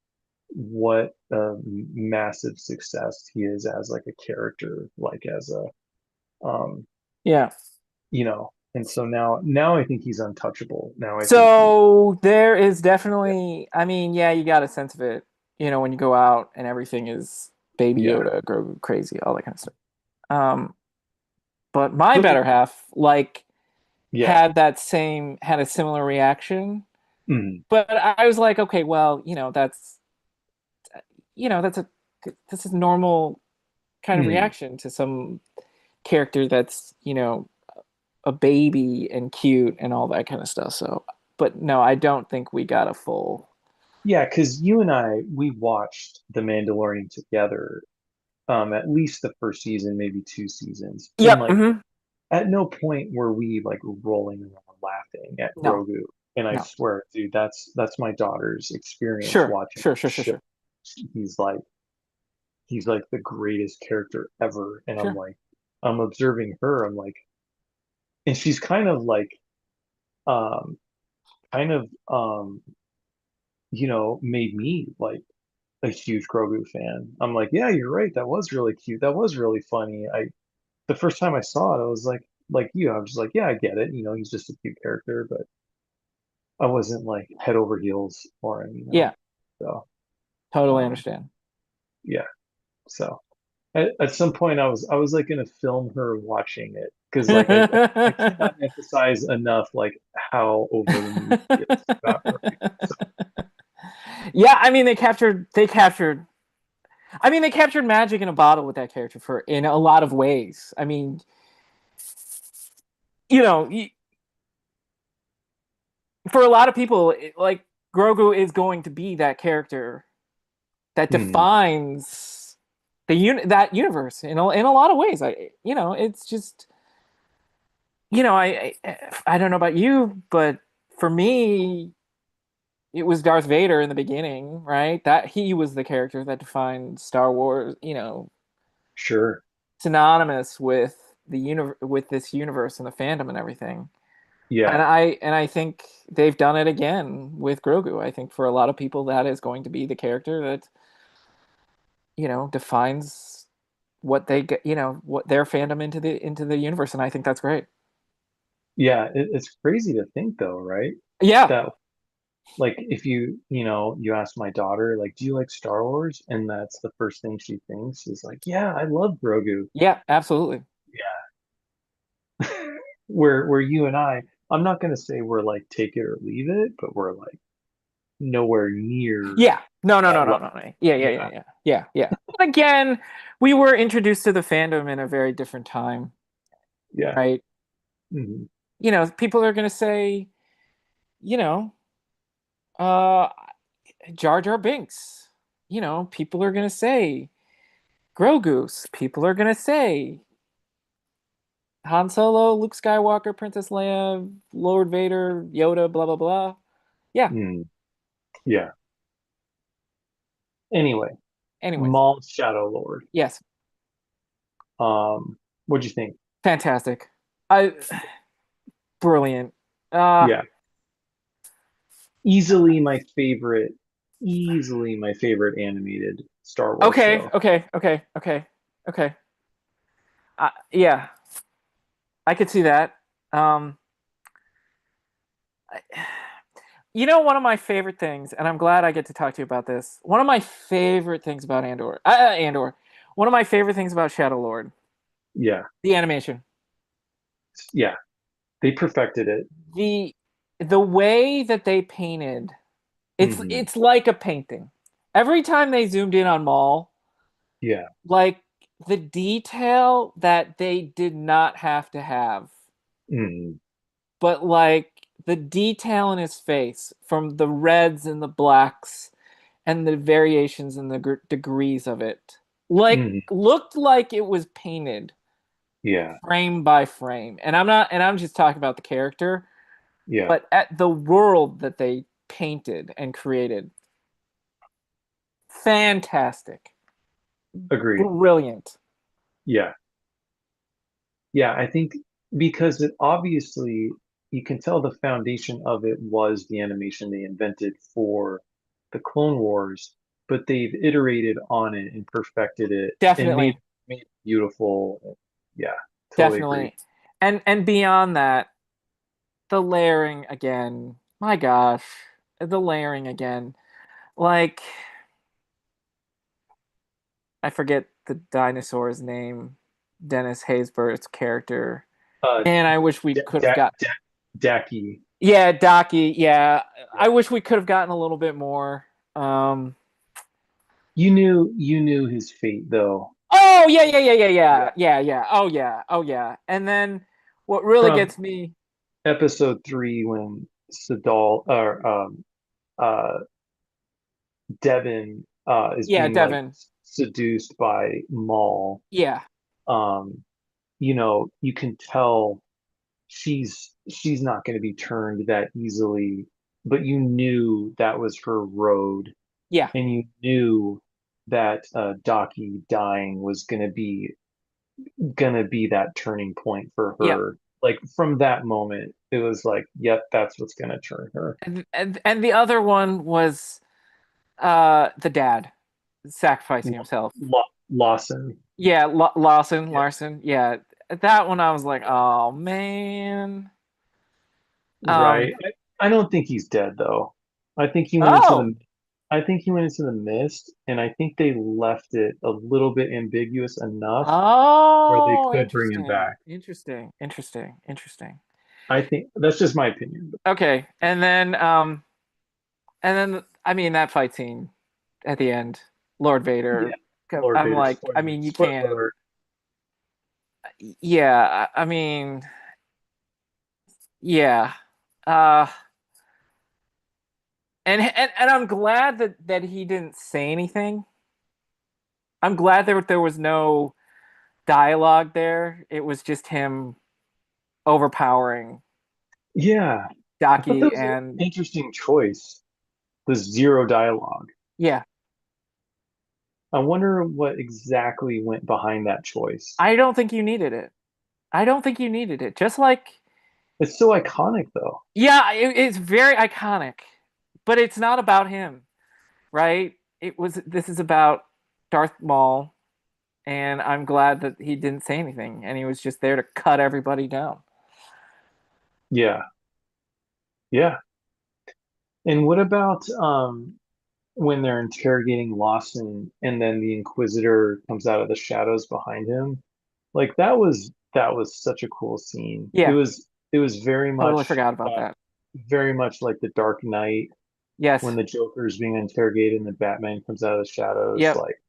what a massive success he is as like a character, like as a um yeah. and so now I think he's untouchable. Now I think he's So there is yeah, definitely, I mean, yeah, you got a sense of it, when you go out and everything is Baby yeah, Yoda, Grogu, crazy, all that kind of stuff. Um, but my but better like half, like, yeah, had a similar reaction. mm, But I was like, okay, well, that's this is normal kind of mm, reaction to some character that's, a baby and cute and all that kind of stuff. So, but no, I don't think we got a full. yeah, because you and we watched The Mandalorian together, at least the first season, maybe two seasons, and Yep. like at no point were we like rolling around laughing at No, Grogu. And I no. swear, dude, that's my daughter's experience Sure, watching sure, the sure, sure, show. sure, He's like he's like the greatest character ever, and sure. I'm observing her, I'm like, and she's um kind of made me like a huge Grogu fan. I'm like, yeah, you're right. That was really cute. That was really funny. The first time I saw it, I was like you, I was just like, yeah, I get it. He's just a cute character, but I wasn't like head over heels for him. Yeah, So, totally um, understand. yeah. So at some point, I was like gonna film her watching it because like I cannot emphasize enough like how over the moon she is about Grogu. So, Yeah, I mean they captured magic in a bottle with that character for in a lot of ways. I mean, you know, for a lot of people, like Grogu is going to be that character that Hmm. defines that universe in a lot of ways. It's just I don't know about you, but for me, it was Darth Vader in the beginning, right? That he was the character that defined Star Wars, Sure. synonymous with with this universe and the fandom and everything. And Yeah. I think they've done it again with Grogu. I think for a lot of people that is going to be the character that, defines what they get, what their fandom into the universe, and I think that's great. Yeah. It's crazy to think though, right? Yeah. That like if you ask my daughter, like, do you like Star Wars? And that's the first thing she thinks is like, yeah, I love Grogu. Yeah, absolutely. Yeah. Where you and I'm not gonna say we're like take it or leave it, but we're like nowhere near Yeah. No, no, that no, no, level. no. No. Yeah, yeah, yeah, Yeah. yeah. Yeah, yeah. But again, we were introduced to the fandom in a very different time, Yeah. right? Hmm. People are going to say, you know, uh Jar Jar Binks. People are going to say Grogu. People are going to say Han Solo, Luke Skywalker, Princess Leia, Lord Vader, Yoda, blah blah blah. Yeah. Mm. Yeah. Anyway, Anyways, Maul Shadow Lord. yes, What'd you think? fantastic. I Brilliant. Uh Yeah. Easily my favorite animated Star Wars okay, show. okay, okay, okay, okay. Yeah, I could see that. Um one of my favorite things, and I'm glad I get to talk to you about this. One of my favorite things about Andor. One of my favorite things about Shadow Lord, Yeah. the animation. Yeah. They perfected it. The the way that they painted, it's Hmm. it's like a painting. Every time they zoomed in on Maul, Yeah. like the detail that they did not have to have, Hmm. but like the detail in his face from the reds and the blacks and the variations and the degrees of it, like Hmm. looked like it was painted Yeah. frame by frame. And I'm just talking about the character, Yeah. but at the world that they painted and created, fantastic, Agreed. brilliant. Yeah. Yeah. I think because it obviously you can tell the foundation of it was the animation they invented for the Clone Wars, but they've iterated on it and perfected it and Definitely, made it beautiful. Yeah, totally agree. definitely. And beyond that, the layering again. My gosh, the layering again. Like I forget the dinosaur's name, Dennis Haysbert's character. Uh, Man, I wish we da could have da got. da Daki. Yeah, Docky. Yeah, I Yeah. wish we could have gotten a little bit more. Um. You knew his fate though. Oh yeah, yeah, yeah, yeah, Yeah. yeah, yeah, yeah. Oh yeah, oh yeah. And then what really From gets me? episode 3 when Sadal or uh Devin is Yeah, being like Devin. seduced by Maul. Yeah, Um, you can tell she's not going to be turned that easily, but you knew that was her road, yeah, and you knew that Daki dying was gonna be that turning point for yeah. her. Like from that moment, it was like, yep, that's what's gonna turn her. And the other one was the dad sacrificing himself. Lawson, Yeah, Lawson, yeah, Larson. Yeah, that one I was like, oh man. Um. right. I don't think he's dead though. I think he went into Oh. the I think he went into the mist, and I think they left it a little bit ambiguous enough where they Oh, could bring him interesting. back. Interesting. Interesting. Interesting. I think that's just my opinion. Okay, and then I mean that fight scene at the end, Lord Yeah, Vader. Lord I'm Vader. like, I Spoiler, mean, you spoiler can't. alert. Yeah, I mean, yeah. Uh, And I'm glad that he didn't say anything. I'm glad there was no dialogue there. It was just him overpowering Yeah, I thought that Daki was an and interesting choice. The zero dialogue. yeah. I wonder what exactly went behind that choice. I don't think you needed it. I don't think you needed it. Just like It's so iconic, though. yeah, it's very iconic, but it's not about him, right? This is about Darth Maul, and I'm glad that he didn't say anything and he was just there to cut everybody down. Yeah, yeah. And what about when they're interrogating Lawson and then the Inquisitor comes out of the shadows behind him? Like that was such a cool scene. It Yeah, was it was totally forgot about that. very much like the Dark Knight when Yes. the Joker is being interrogated and the Batman comes out of the shadows. Yep. Like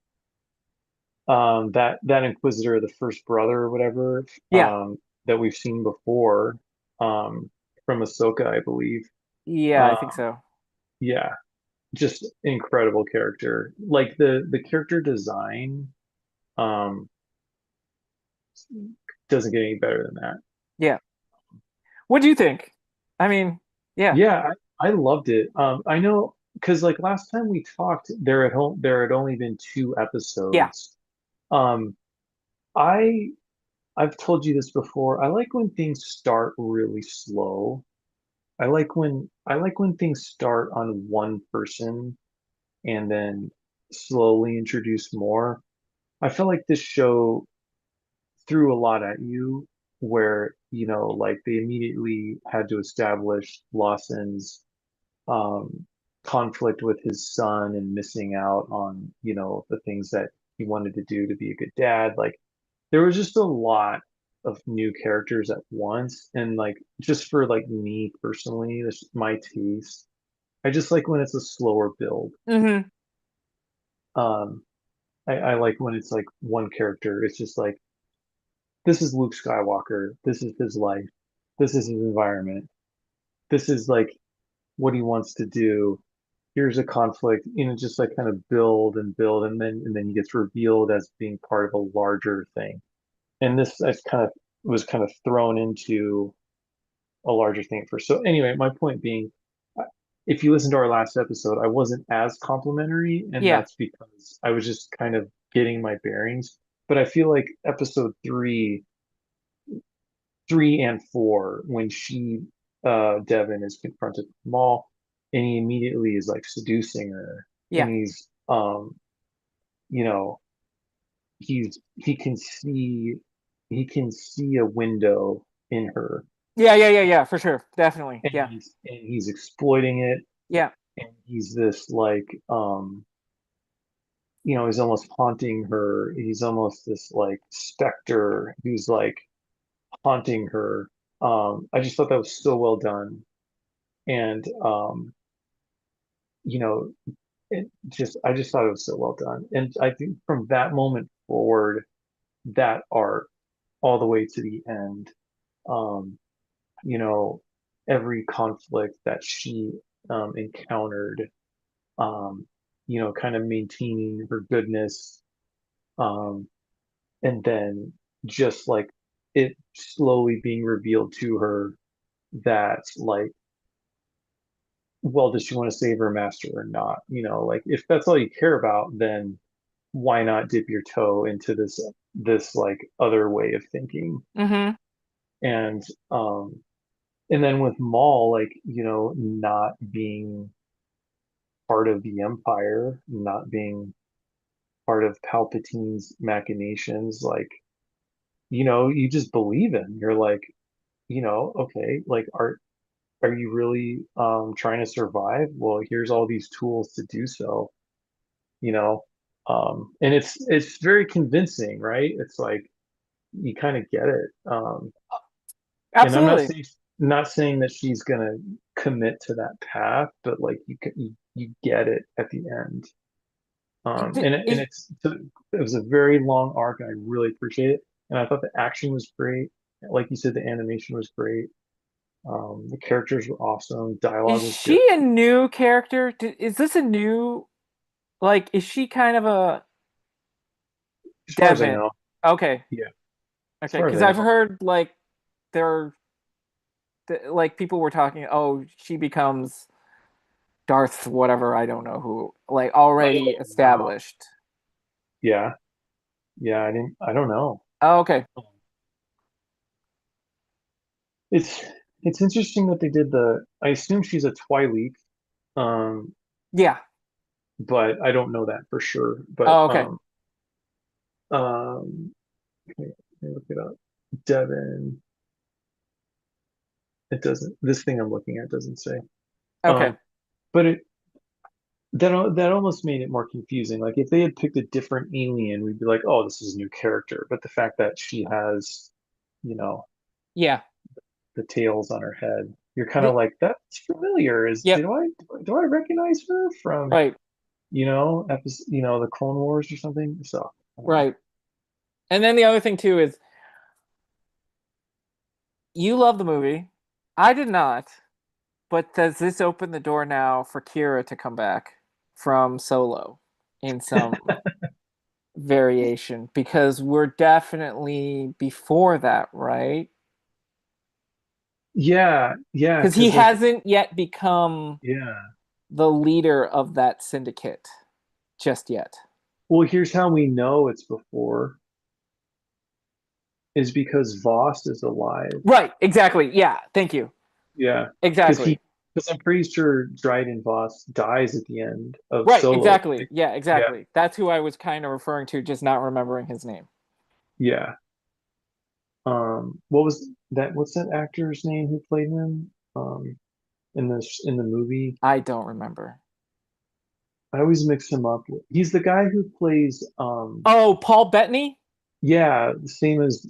that Inquisitor, the first brother or whatever, Yeah. that we've seen before, um, from Ahsoka, I believe. Yeah, I think Um, so. yeah, just incredible character. Like the character design, um, doesn't get any better than that. Yeah. What do you think? I mean, yeah. Yeah, I loved it. I know because like last time we talked, there had only been two Yeah. episodes. Um, I I've told you this before. I like when things start really slow. I like when things start on one person and then slowly introduce more. I feel like this show threw a lot at you where, like they immediately had to establish Lawson's um conflict with his son and missing out on, the things that he wanted to do to be a good dad. Like there was just a lot of new characters at once. And like just for like me personally, this my taste. I just like when it's a slower build. Hmm. Um, I like when it's like one character. It's just like this is Luke Skywalker. This is his life. This is his environment. This is like what he wants to do. Here's a conflict, just like kind of build and build, and then he gets revealed as being part of a larger thing. And this I kind of was kind of thrown into a larger thing at first. So anyway, my point being, if you listen to our last episode, I wasn't as complimentary, and Yeah. that's because I was just kind of getting my bearings. But I feel like episode three and four, when Devin is confronted with Maul, and he immediately is like seducing her, and Yeah. you know, he can see a window in her, Yeah, yeah, yeah, yeah, for sure. Definitely. and Yeah. he's exploiting it, Yeah. and he's this like he's almost haunting her. He's almost this like specter who's like haunting her. I just thought that was so well done. And you know, I just thought it was so well done. And I think from that moment forward, that arc all the way to the end, um, you know, every conflict that she encountered, um, kind of maintaining her goodness, um, and then just like it slowly being revealed to her that like, well, does she want to save her master or not? Like if that's all you care about, then why not dip your toe into this like other way of thinking? Hmm. And and then with Maul, like, not being part of the Empire, not being part of Palpatine's machinations, like, you just believe in. You're like, okay, like are you really trying to survive? Well, here's all these tools to do so, you know. And it's very convincing, right? It's like you kind of get it. And I'm Absolutely. not saying that she's gonna commit to that path, but like you get it at the end. It was a very long arc, and I really appreciate it. And I thought the action was great. Like you said, the animation was great. The characters were awesome. Dialogue Is was she a different. new character? Is this a new, like, is she kind of a As far as I Devin? know, Okay, yeah. As okay, far as because I I've know, heard like there, like people were talking. Oh, she becomes Darth, whatever. I don't know who. Like already oh wow, established. yeah, yeah. I don't know. Oh, okay, It's it's interesting that they did the. I assume she's a Twi'lek, um, yeah. but I don't know that for sure. But Oh, okay, okay, let me look it up. Devin. It doesn't. This thing I'm looking at doesn't say. okay. Um, but that almost made it more confusing. Like if they had picked a different alien, we'd be like, oh, this is a new character. But the fact that she has, you know, Yeah. the tails on her head, you're kind of The, like, that's familiar. Is yep. do I recognize her from, Right. the Clone Wars or something? So I don't know. Right. And then the other thing too is you love the movie. I did not. But does this open the door now for Kira to come back from Solo in some variation? Because we're definitely before that, right? Yeah, yeah, Because he because like, hasn't yet become yeah. the leader of that syndicate just yet. Well, here's how we know it's before is because Voss is alive. Right, exactly. Yeah, thank you. Yeah, because Exactly. I'm pretty sure Dryden Voss dies at the end of Right, Solo. exactly. Yeah, Yeah, exactly. That's who I was kind of referring to, just not remembering his name. yeah. What was that? What's that actor's name who played him? In the movie, I don't remember. I always mix him up with. He's the guy who plays. Oh, Paul Bettany? Yeah, the same as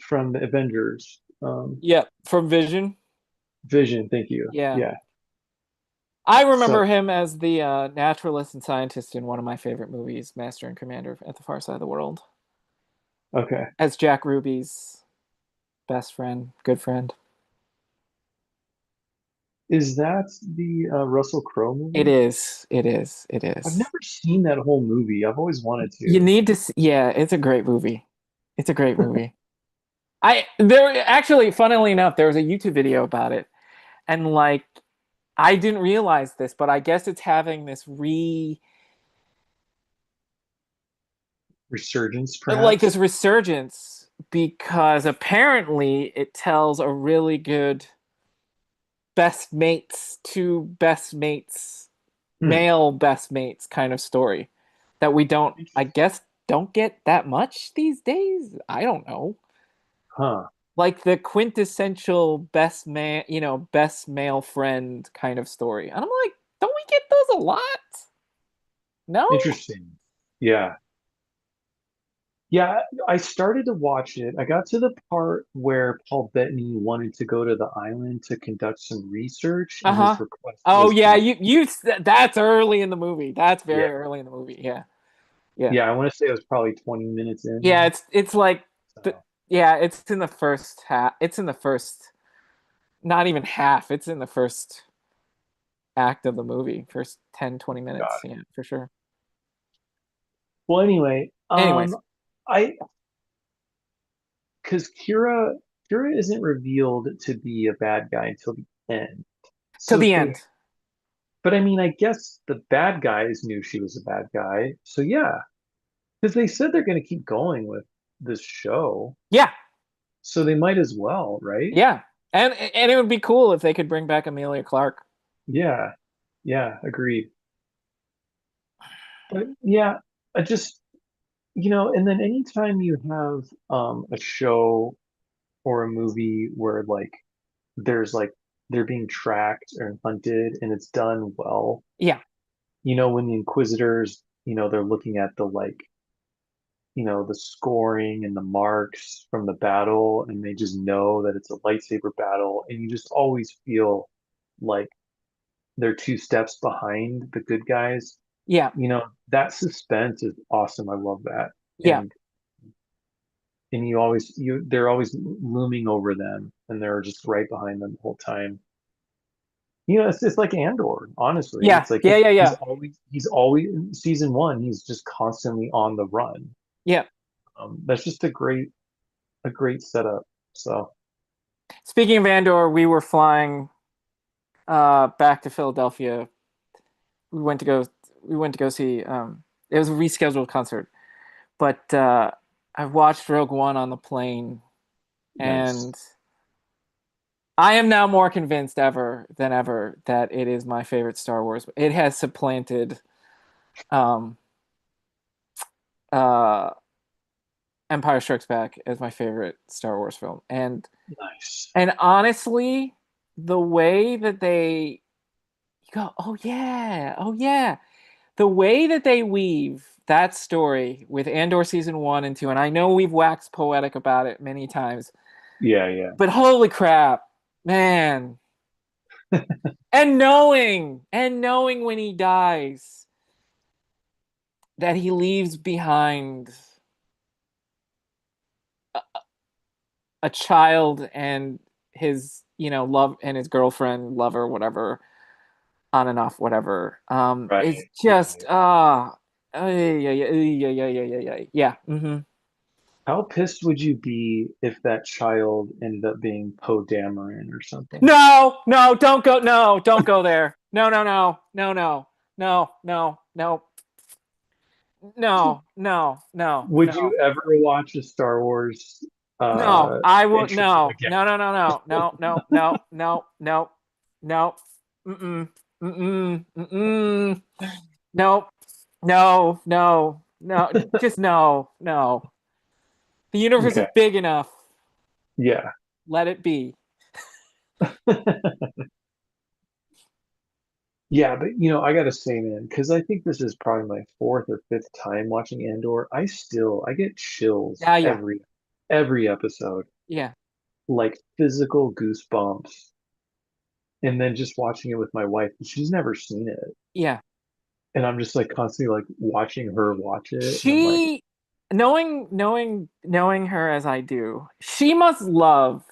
from the Avengers. Yep, from Vision. Vision. Thank you. Yeah. Yeah. I So remember him as the naturalist and scientist in one of my favorite movies, Master and Commander at the Far Side of the World, okay, as Jack Ruby's best friend, good friend. is that the Russell Crowe It movie? is. It is. It I've is. never seen that whole movie. I've always wanted You to. need to see, yeah, it's a great movie. It's a great movie. I there actually, funnily enough, there was a YouTube video about it, and like I didn't realize this, but I guess it's having this Resurgence, like this perhaps. resurgence because apparently it tells a really good best mates to best mates, Hmm. male best mates kind of story that we don't, I Interesting. guess, don't get that much these days. I don't know. Huh. Like the quintessential best man, best male friend kind of story. And I'm like, don't we get those a lot? No? Interesting. Yeah. Yeah, I started to watch it. I got to the part where Paul Bettany wanted to go to the island to conduct some research, and his Uh-huh. request Oh was yeah, denied. you that's early in the movie. That's Yeah. very early in the movie. Yeah. Yeah. Yeah, I want to say it was probably 20 minutes Yeah, in. it's like the So, yeah, it's in the first half. It's in the first, not even half. It's in the first act of the movie, first 10, 20 got minutes. it. Yeah, for sure. Well, anyway, Anyways, I because Kira isn't revealed to be a bad guy until the end. to So the if they, end. but I mean, I guess the bad guys knew she was a bad guy. So yeah, because they said they're going to keep going with this show, Yeah. so they might as well, right? Yeah. And it would be cool if they could bring back Amelia Clark. Yeah, yeah, agreed. But yeah, I just, and then anytime you have a show or a movie where like there's like they're being tracked or hunted and it's done well, Yeah. when the Inquisitors, they're looking at the like, the scoring and the marks from the battle, and they just know that it's a lightsaber battle, and you just always feel like they're two steps behind the good guys. Yeah. That suspense is awesome. I love that. Yeah. And and they're always looming over them, and they're just right behind them the whole time. It's like Andor, honestly. Yeah, It's like yeah, yeah, he's yeah, always in season one, he's just constantly on the run. yeah. That's just a great setup. So Speaking of Andor, we were flying back to Philadelphia. We went to go we went to go see it was a rescheduled concert. But I watched Rogue One on the plane, nice. and I am now more convinced ever than ever that it is my favorite Star Wars. It has supplanted um, uh, Empire Strikes Back as my favorite Star Wars film. Nice. And honestly, the way that they you go, oh yeah, oh yeah, the way that they weave that story with Andor season 1 and 2, and I know we've waxed poetic about it many times, Yeah, yeah. but holy crap, man. And knowing when he dies that he leaves behind a child and his, love and his girlfriend, lover, whatever, on and off, whatever. It's Right, just right. yeah, yeah, yeah, yeah, yeah, yeah, yeah, yeah. Yeah. How pissed would you be if that child ended up being Poe Dameron or something? No, no, don't go. No, don't go there. No, no, no, no, no, no, no, no, no, no, no, Would no. you ever watch a Star Wars No, I will. intro No, again? no, no, no, no, no, no, no, no, no, no. Mm-mm, mm-mm, mm-mm. No, no, no, no. Just no, no. The universe is Okay. big enough. Yeah. Let it be. Yeah, but I gotta say, man, because I think this is probably my fourth or fifth time watching Andor. I get chills Yeah, yeah, every episode, yeah, like physical goosebumps. And then just watching it with my wife, and she's never seen it. yeah. And I'm just like constantly like watching her watch it, and I'm like, She, knowing her as I do, she must love.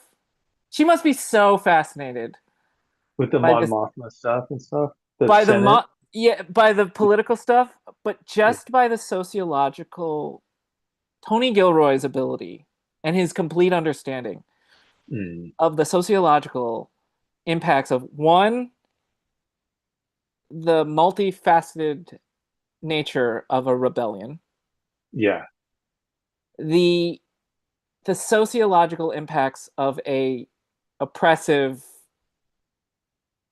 She must be so fascinated with the by Mon this, Mothma stuff and stuff, the by the Senate. yeah, by the political stuff, but Yeah. just by the sociological Tony Gilroy's ability and his complete understanding Mm, of the sociological impacts of one, the multifaceted nature of a rebellion, yeah, the the sociological impacts of a oppressive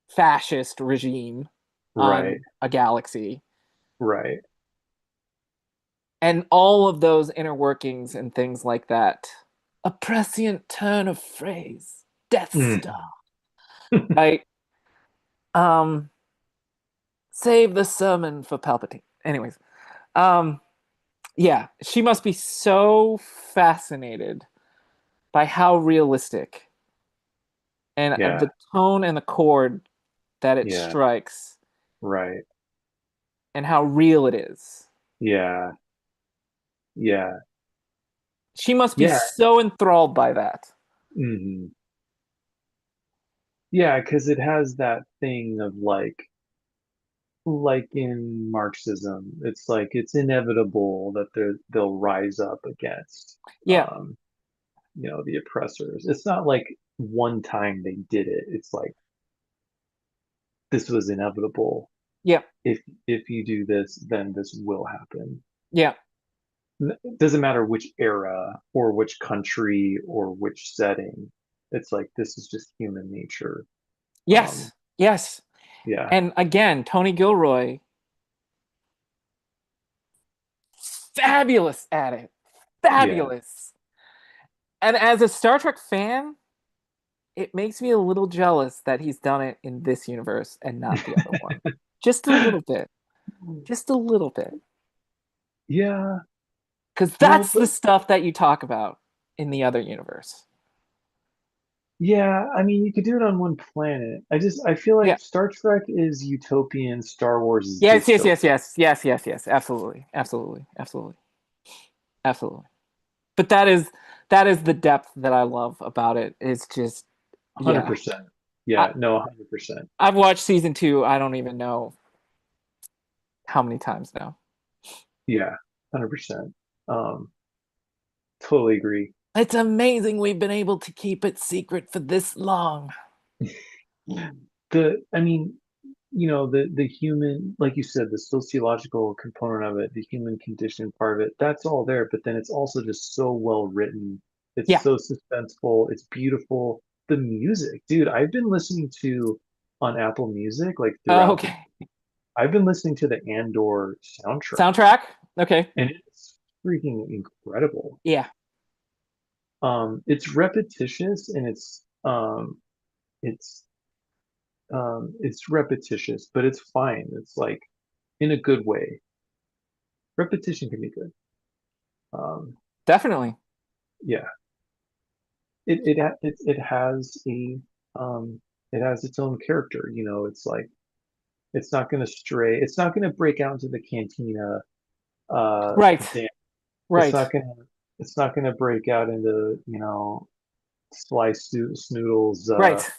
fascist regime right, on a galaxy, right. and all of those inner workings and things like that. A prescient turn of phrase, Death Mm. Star, right? Um, Save the sermon for Palpatine. Anyways, um, yeah, she must be so fascinated by how realistic and Yeah, the tone and the chord that it yeah, strikes right. and how real it is. Yeah, yeah, She must be yeah. so enthralled by that. Hmm. Yeah, because it has that thing of like in Marxism, it's like it's inevitable that they'll rise up against Yeah, the oppressors. It's not like one time they did it. It's like this was inevitable. yeah, If you do this, then this will happen. yeah, It doesn't matter which era or which country or which setting. It's like this is just human nature. yes, Um, yes. yeah, And again, Tony Gilroy, fabulous at it. yeah. Fabulous. And as a Star Trek fan, it makes me a little jealous that he's done it in this universe and not the other one. Just a little bit. Just a little bit. Yeah. Because Well, that's but the stuff that you talk about in the other universe. yeah, I mean, you could do it on one planet. I feel Yeah. like Star Trek is utopian, Star Wars is Yes, yes, yes, dystopian. yes, yes, yes, yes. Absolutely. Absolutely. Absolutely. Absolutely. But that is the depth that I love about it. It's just, yeah. 100%. I Yeah, no, 100%. I've watched season two. I don't even know how many times now. Yeah, 100%. Um, totally agree. It's amazing we've been able to keep it secret for this long. I mean, the human, like you said, the sociological component of it, the human condition part of it, that's all there. But then it's also just so well written. It's Yeah. so suspenseful. It's beautiful. The music, dude, I've been listening to on Apple Music like throughout the. Okay. I've been listening to the Andor soundtrack, Soundtrack. Okay. and it's freaking incredible. Yeah. It's repetitious and it's it's repetitious, but it's fine. It's like in a good way. Repetition can be good. Um, Definitely. yeah, it has a it has its own character. It's like it's not going to stray. It's not going to break out into the cantina. Right. Dance. It's Right. not gonna it's not gonna break out into sliced snoodles Right.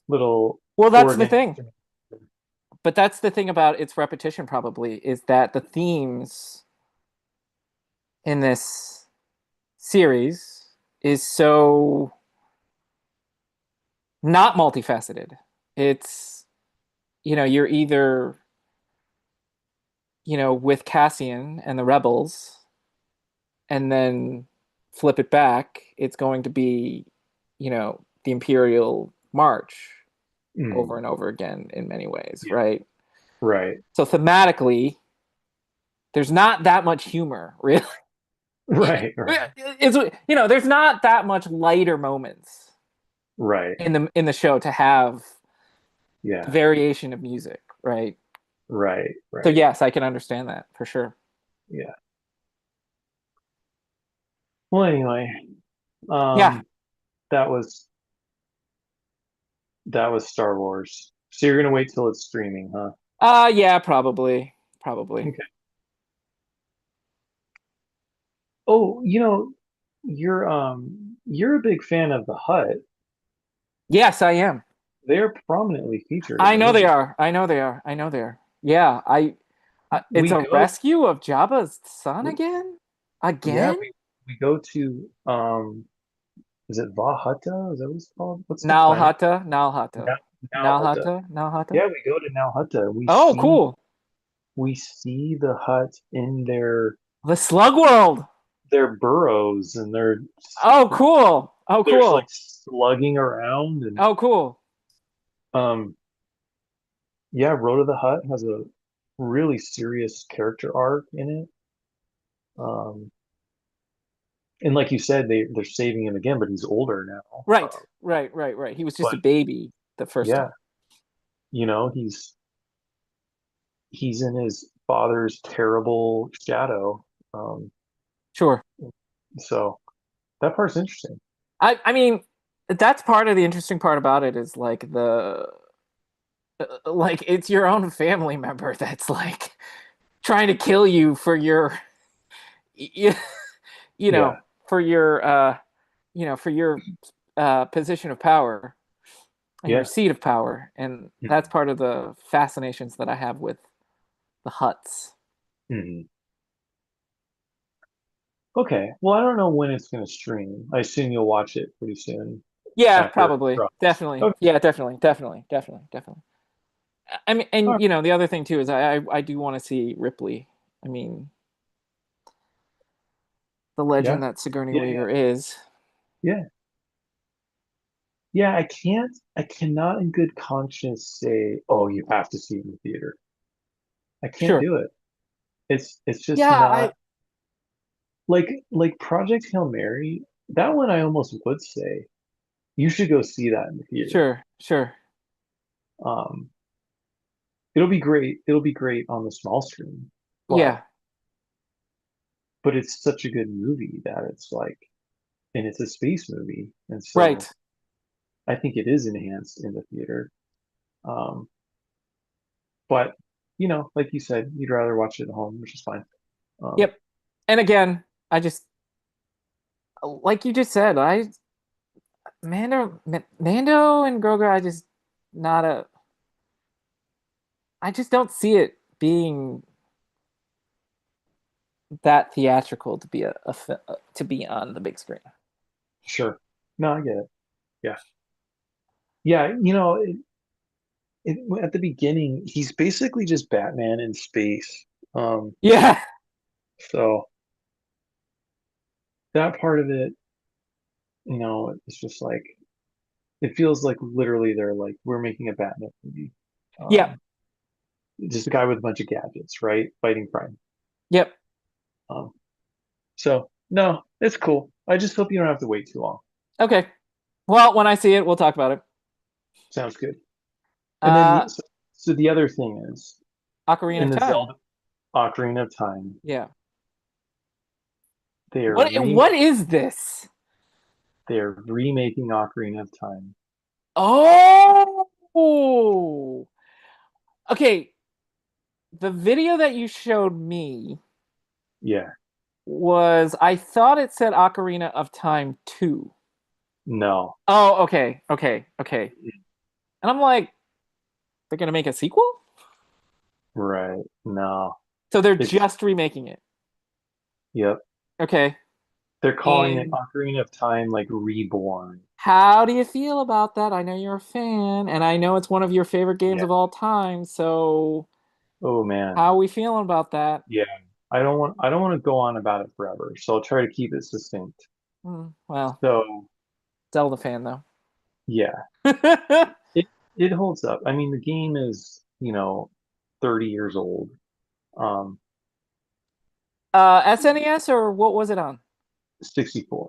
little Well, that's the Oregon thing. instrument. But that's the thing about its repetition, probably, is that the themes in this series is so not multifaceted. It's, you're either, with Cassian and the rebels, and then flip it back, it's going to be, the Imperial March over Mm, and over again in many ways, yeah, right? right, So thematically, there's not that much humor, really. right, right, It's there's not that much lighter moments right. in the show to have Yeah, variation of music, right? right, So right. yes, I can understand that for sure. Yeah. Well, anyway, Yeah. um, that was that was Star Wars. So you're gonna wait till it's streaming, huh? Yeah, probably. Probably. Okay. Oh, you're a big fan of the Hut. Yes, I am. They're prominently featured in I the know they movie. are. I know they are. I know they are. Yeah, it's We a go, rescue of Jabba's son again? yeah, Again? we go to is it Vahata? Is that what it's called? What's the planet? Nalhata, Nalhata. Now Hutta. Nalhata, Nalhata. Yeah, we go to Now Hutta. Oh, cool. We see the Hut in The Slug World. their burrows and Oh, cool. Oh, there's like cool. slugging around and Oh, cool. um yeah, Road of the Hut has a really serious character arc in it. Um and like you said, they're saving him again, but he's older now. Right, right, right, right. He was just But a baby the first yeah, time. he's in his father's terrible shadow. Um Sure. so that part's interesting. I mean, that's part of the interesting part about it is like like it's your own family member that's like trying to kill you for your you, you Yeah. know, for your for your position of power and your Yeah. seat of power, and that's Mhm. part of the fascinations that I have with the huts. Mhm. Okay. Well, I don't know when it's going to stream. I assume you'll watch it pretty soon Yeah, after it probably. drops. Definitely. Okay. Yeah, definitely. Definitely. Definitely. Definitely. I mean, All and right. the other thing too is I do want to see Ripley. I mean, the Yeah. legend that Sigourney Yeah. Yeah. Weaver is. Yeah. Yeah. I cannot in good conscience say, oh, you have to see it in the theater. I can't Sure. do it. It's just Yeah, not like Project Hail Mary. That one I almost would say you should go see that in the theater. sure, sure. Um, it'll be great. It'll be great on the small screen, but Yeah, it's such a good movie that it's like, and it's a space movie, and so right. I think it is enhanced in the theater. Um, but like you said, you'd rather watch it at home, which is fine. Um, Yep. And again, I just like you just said, Mando and Grogu, not a, I just don't see it being that theatrical to be to be on the big screen. Sure. No, I get it. Yeah. Yeah, you know, at the beginning, he's basically just Batman in space. Um, Yeah, so that part of it, it's just like it feels like literally they're like, we're making a Batman movie. yep, Um, just a guy with a bunch of gadgets, right? Fighting crime. yep. Um, so no, it's cool. I just hope you don't have to wait too long. Okay. Well, when I see it, we'll talk about it. Sounds good. And then Uh, so the other thing is Ocarina in of the Time. Zelda Ocarina of Time, Yeah. they are What is this? they're remaking Ocarina of Time. Oh, okay. The video that you showed me Yeah, was, I thought it said Ocarina of Time 2. no, Oh, okay, okay, okay. And I'm like, they're gonna make a sequel? right, no. So they're It's just remaking it. Yep. Okay. They're calling it And Ocarina of Time like Reborn. how do you feel about that? I know you're a fan, and I know it's one of your favorite games Yeah. of all time. So Oh man. how are we feeling about that? Yeah. I don't want to go on about it forever, so I'll try to keep it succinct. Well, So Zelda fan though. yeah, it it holds up. I mean, the game is, 30 years old. Um, SNES or what was it on? 64.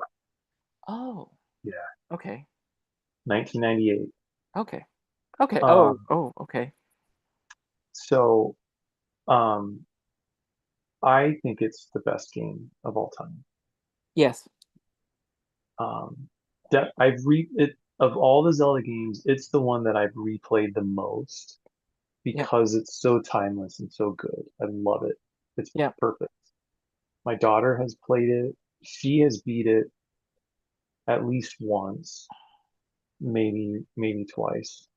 Oh, Yeah. okay. 1998. Okay. Okay. Oh, Um, oh, okay. so um, I think it's the best game of all time. Yes. That I've re it of all the Zelda games, it's the one that I've replayed the most Yep. because it's so timeless and so good. I love it. It's Yep. perfect. My daughter has played it. She has beat it at least once, maybe twice.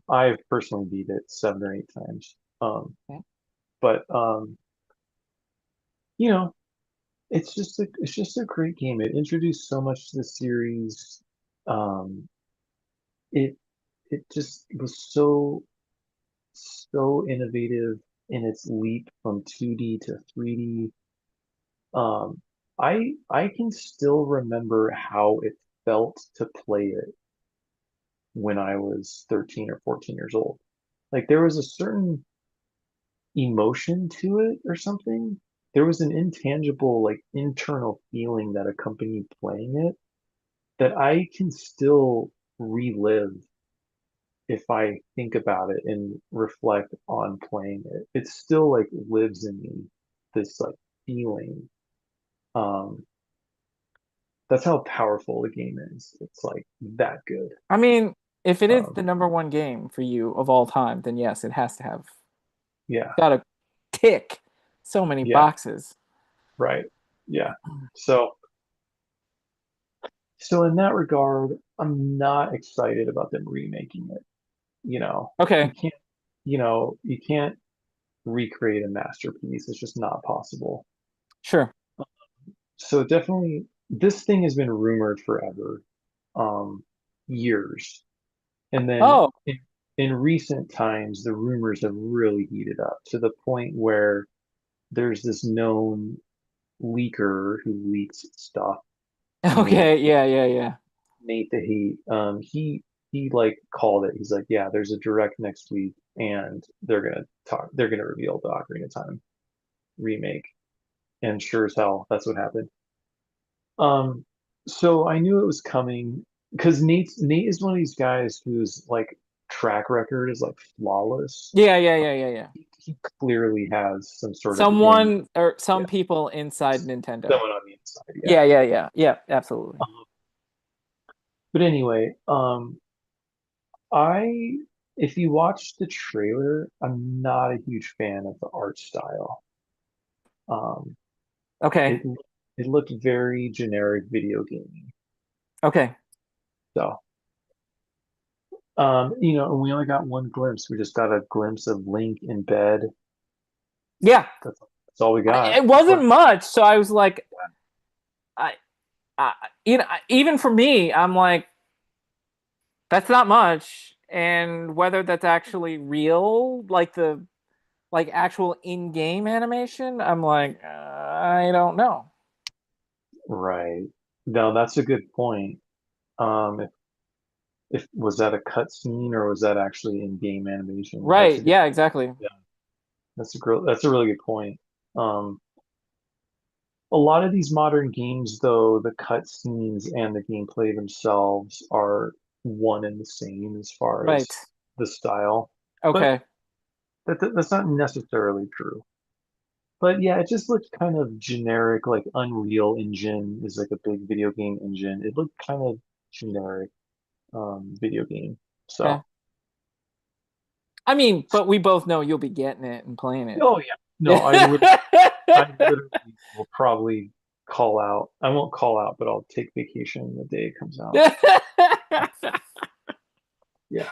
I've personally beat it 7 or 8 times. Okay. But you know, it's just a great game. It introduced so much to the series. Um, it it just was so innovative in its leap from 2D to 3D. Um, I can still remember how it felt to play it when I was 13 or 14 years old. Like there was a certain emotion to it or something. There was an intangible, like internal feeling that accompanied playing it that I can still relive if I think about it and reflect on playing it. It still like lives in me, this like feeling. Um, that's how powerful the game is. It's like that good. I mean, if it is Um, the number one game for you of all time, then yes, it has to have yeah, got to tick so many yeah, boxes. right. Yeah. So, so in that regard, I'm not excited about them remaking it. You Okay, can't, you can't recreate a masterpiece. It's just not possible. sure. So definitely, this thing has been rumored forever, um, years. And then Oh, in recent times, the rumors have really heated up to the point where there's this known leaker who leaks stuff, Nate, okay. Yeah, yeah, yeah. Nate the Heat. He like called it. He's like, yeah, there's a direct next week, and they're gonna reveal the Ocarina of Time remake. And sure as hell, that's what happened. Um, so I knew it was coming because Nate is one of these guys whose like track record is like flawless. Yeah, yeah, yeah, yeah, yeah. He clearly has some sort of in, Someone or yeah, some people inside Nintendo. someone on the inside, yeah. Yeah, yeah, yeah. Yeah, absolutely. Um, but anyway, I if you watch the trailer, I'm not a huge fan of the art style. Um, Okay. it it looked very generic video gaming. Okay. So, and we only got one glimpse. We just got a glimpse of Link in bed. Yeah. That's all we got. It wasn't much, so I was like, I, I even for me, I'm like, that's not much. And whether that's actually real, like the like actual in-game animation, I'm like, I don't know. Right. No, that's a good point. If was that a cutscene or was that actually in-game animation? That's a Right. good, Yeah, exactly. yeah, that's a really good point. Um, a lot of these modern games, though, the cutscenes and the gameplay themselves are one and the same as far Right. as the style, but Okay. that's not necessarily true. But yeah, it just looked kind of generic, like Unreal Engine is like a big video game engine. It looked kind of generic video game. Okay. So, I mean, but we both know you'll be getting it and playing it. oh yeah, no, I literally will probably call out. I won't call out, but I'll take vacation the day it comes out. Yeah,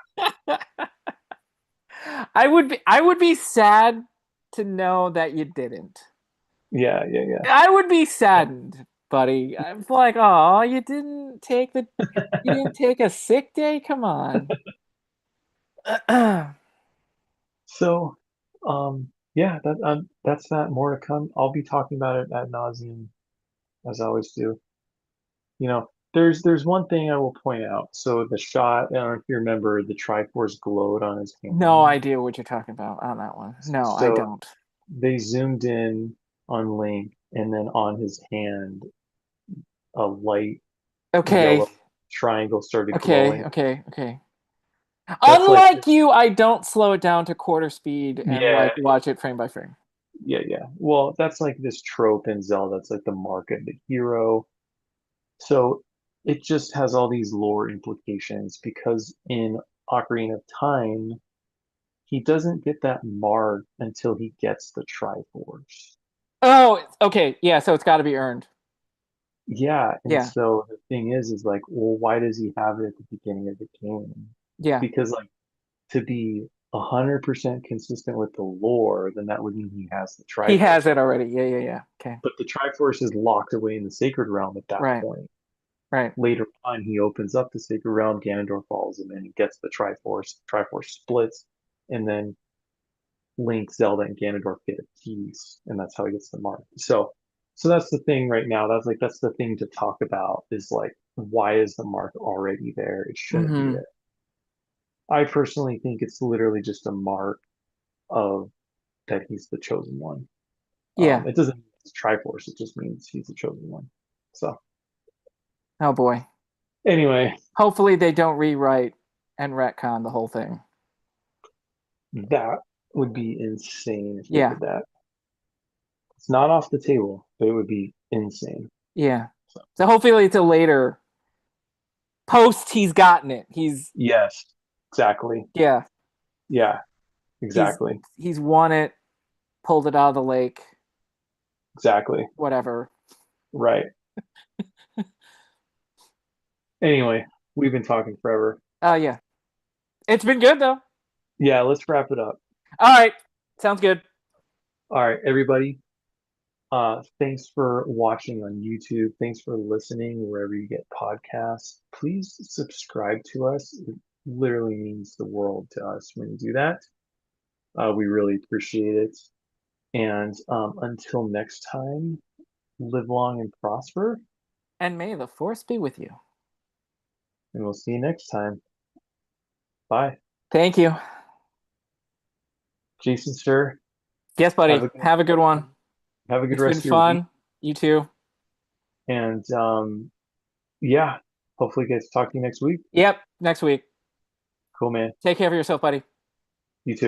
I would be sad to know that you didn't. yeah, yeah, yeah. I would be saddened, buddy. I'm like, oh, you didn't take a sick day? Come on. So, yeah, that's that. More to come. I'll be talking about it ad nauseum as I always do. There's one thing I will point out. So the shot, I don't know if you remember, the Triforce glowed on his No hand. idea what you're talking about on that one. No, I So don't. they zoomed in on Link, and then on his hand, a light Okay. yellow triangle started Okay. glowing. Okay. Okay. That's like Unlike you, I don't slow it down to quarter speed and yeah, like watch it frame by frame. yeah, yeah. Well, that's like this trope in Zelda. It's like the mark of the hero. So it just has all these lore implications because in Ocarina of Time, he doesn't get that mark until he gets the Triforce. Oh, okay. Yeah, so it's got to be earned. Yeah, and Yeah. so the thing is like, well, why does he have it at the beginning of the game? Yeah. Because like to be 100% consistent with the lore, then that would mean he has the He has Triforce. it already. Yeah, yeah, yeah. Okay. But the Triforce is locked away in the Sacred Realm at that Right. point. Right. Later on, he opens up the Sacred Realm, Ganondorf falls, and then he gets the Triforce. Triforce splits, and then Link, Zelda, and Ganondorf get a piece, and that's how he gets the mark. So that's the thing right now. That's the thing to talk about is like, why is the mark already there? It shouldn't be Mm-hmm. there. I personally think it's literally just a mark of that he's the chosen one. Yeah. It doesn't mean it's Triforce, it just means he's the chosen one. So Oh boy. anyway, Hopefully they don't rewrite and retcon the whole thing. that would be insane if they Yeah. did that. It's not off the table, but it would be insane. Yeah. So So hopefully it's a later post he's gotten it. yes, exactly. Yeah. Yeah, He's exactly. he's won it, pulled it out of the lake, Exactly. whatever. Right. Anyway, we've been talking forever. Oh yeah. It's been good though. Yeah, let's wrap it up. All right. Sounds good. All right, everybody. Thanks for watching on YouTube. Thanks for listening wherever you get podcasts. Please subscribe to us. It literally means the world to us when you do that. We really appreciate it. And until next time, live long and prosper, And may the force be with you. and we'll see you next time. Bye. Thank you. Jason, sir, Yes, have buddy. a good Have a good have a one. good have a good It's been rest of your week. fun. You too. And yeah, hopefully get to talk to you next week. Yep. Next week. Cool, man. Take care of yourself, buddy. You too.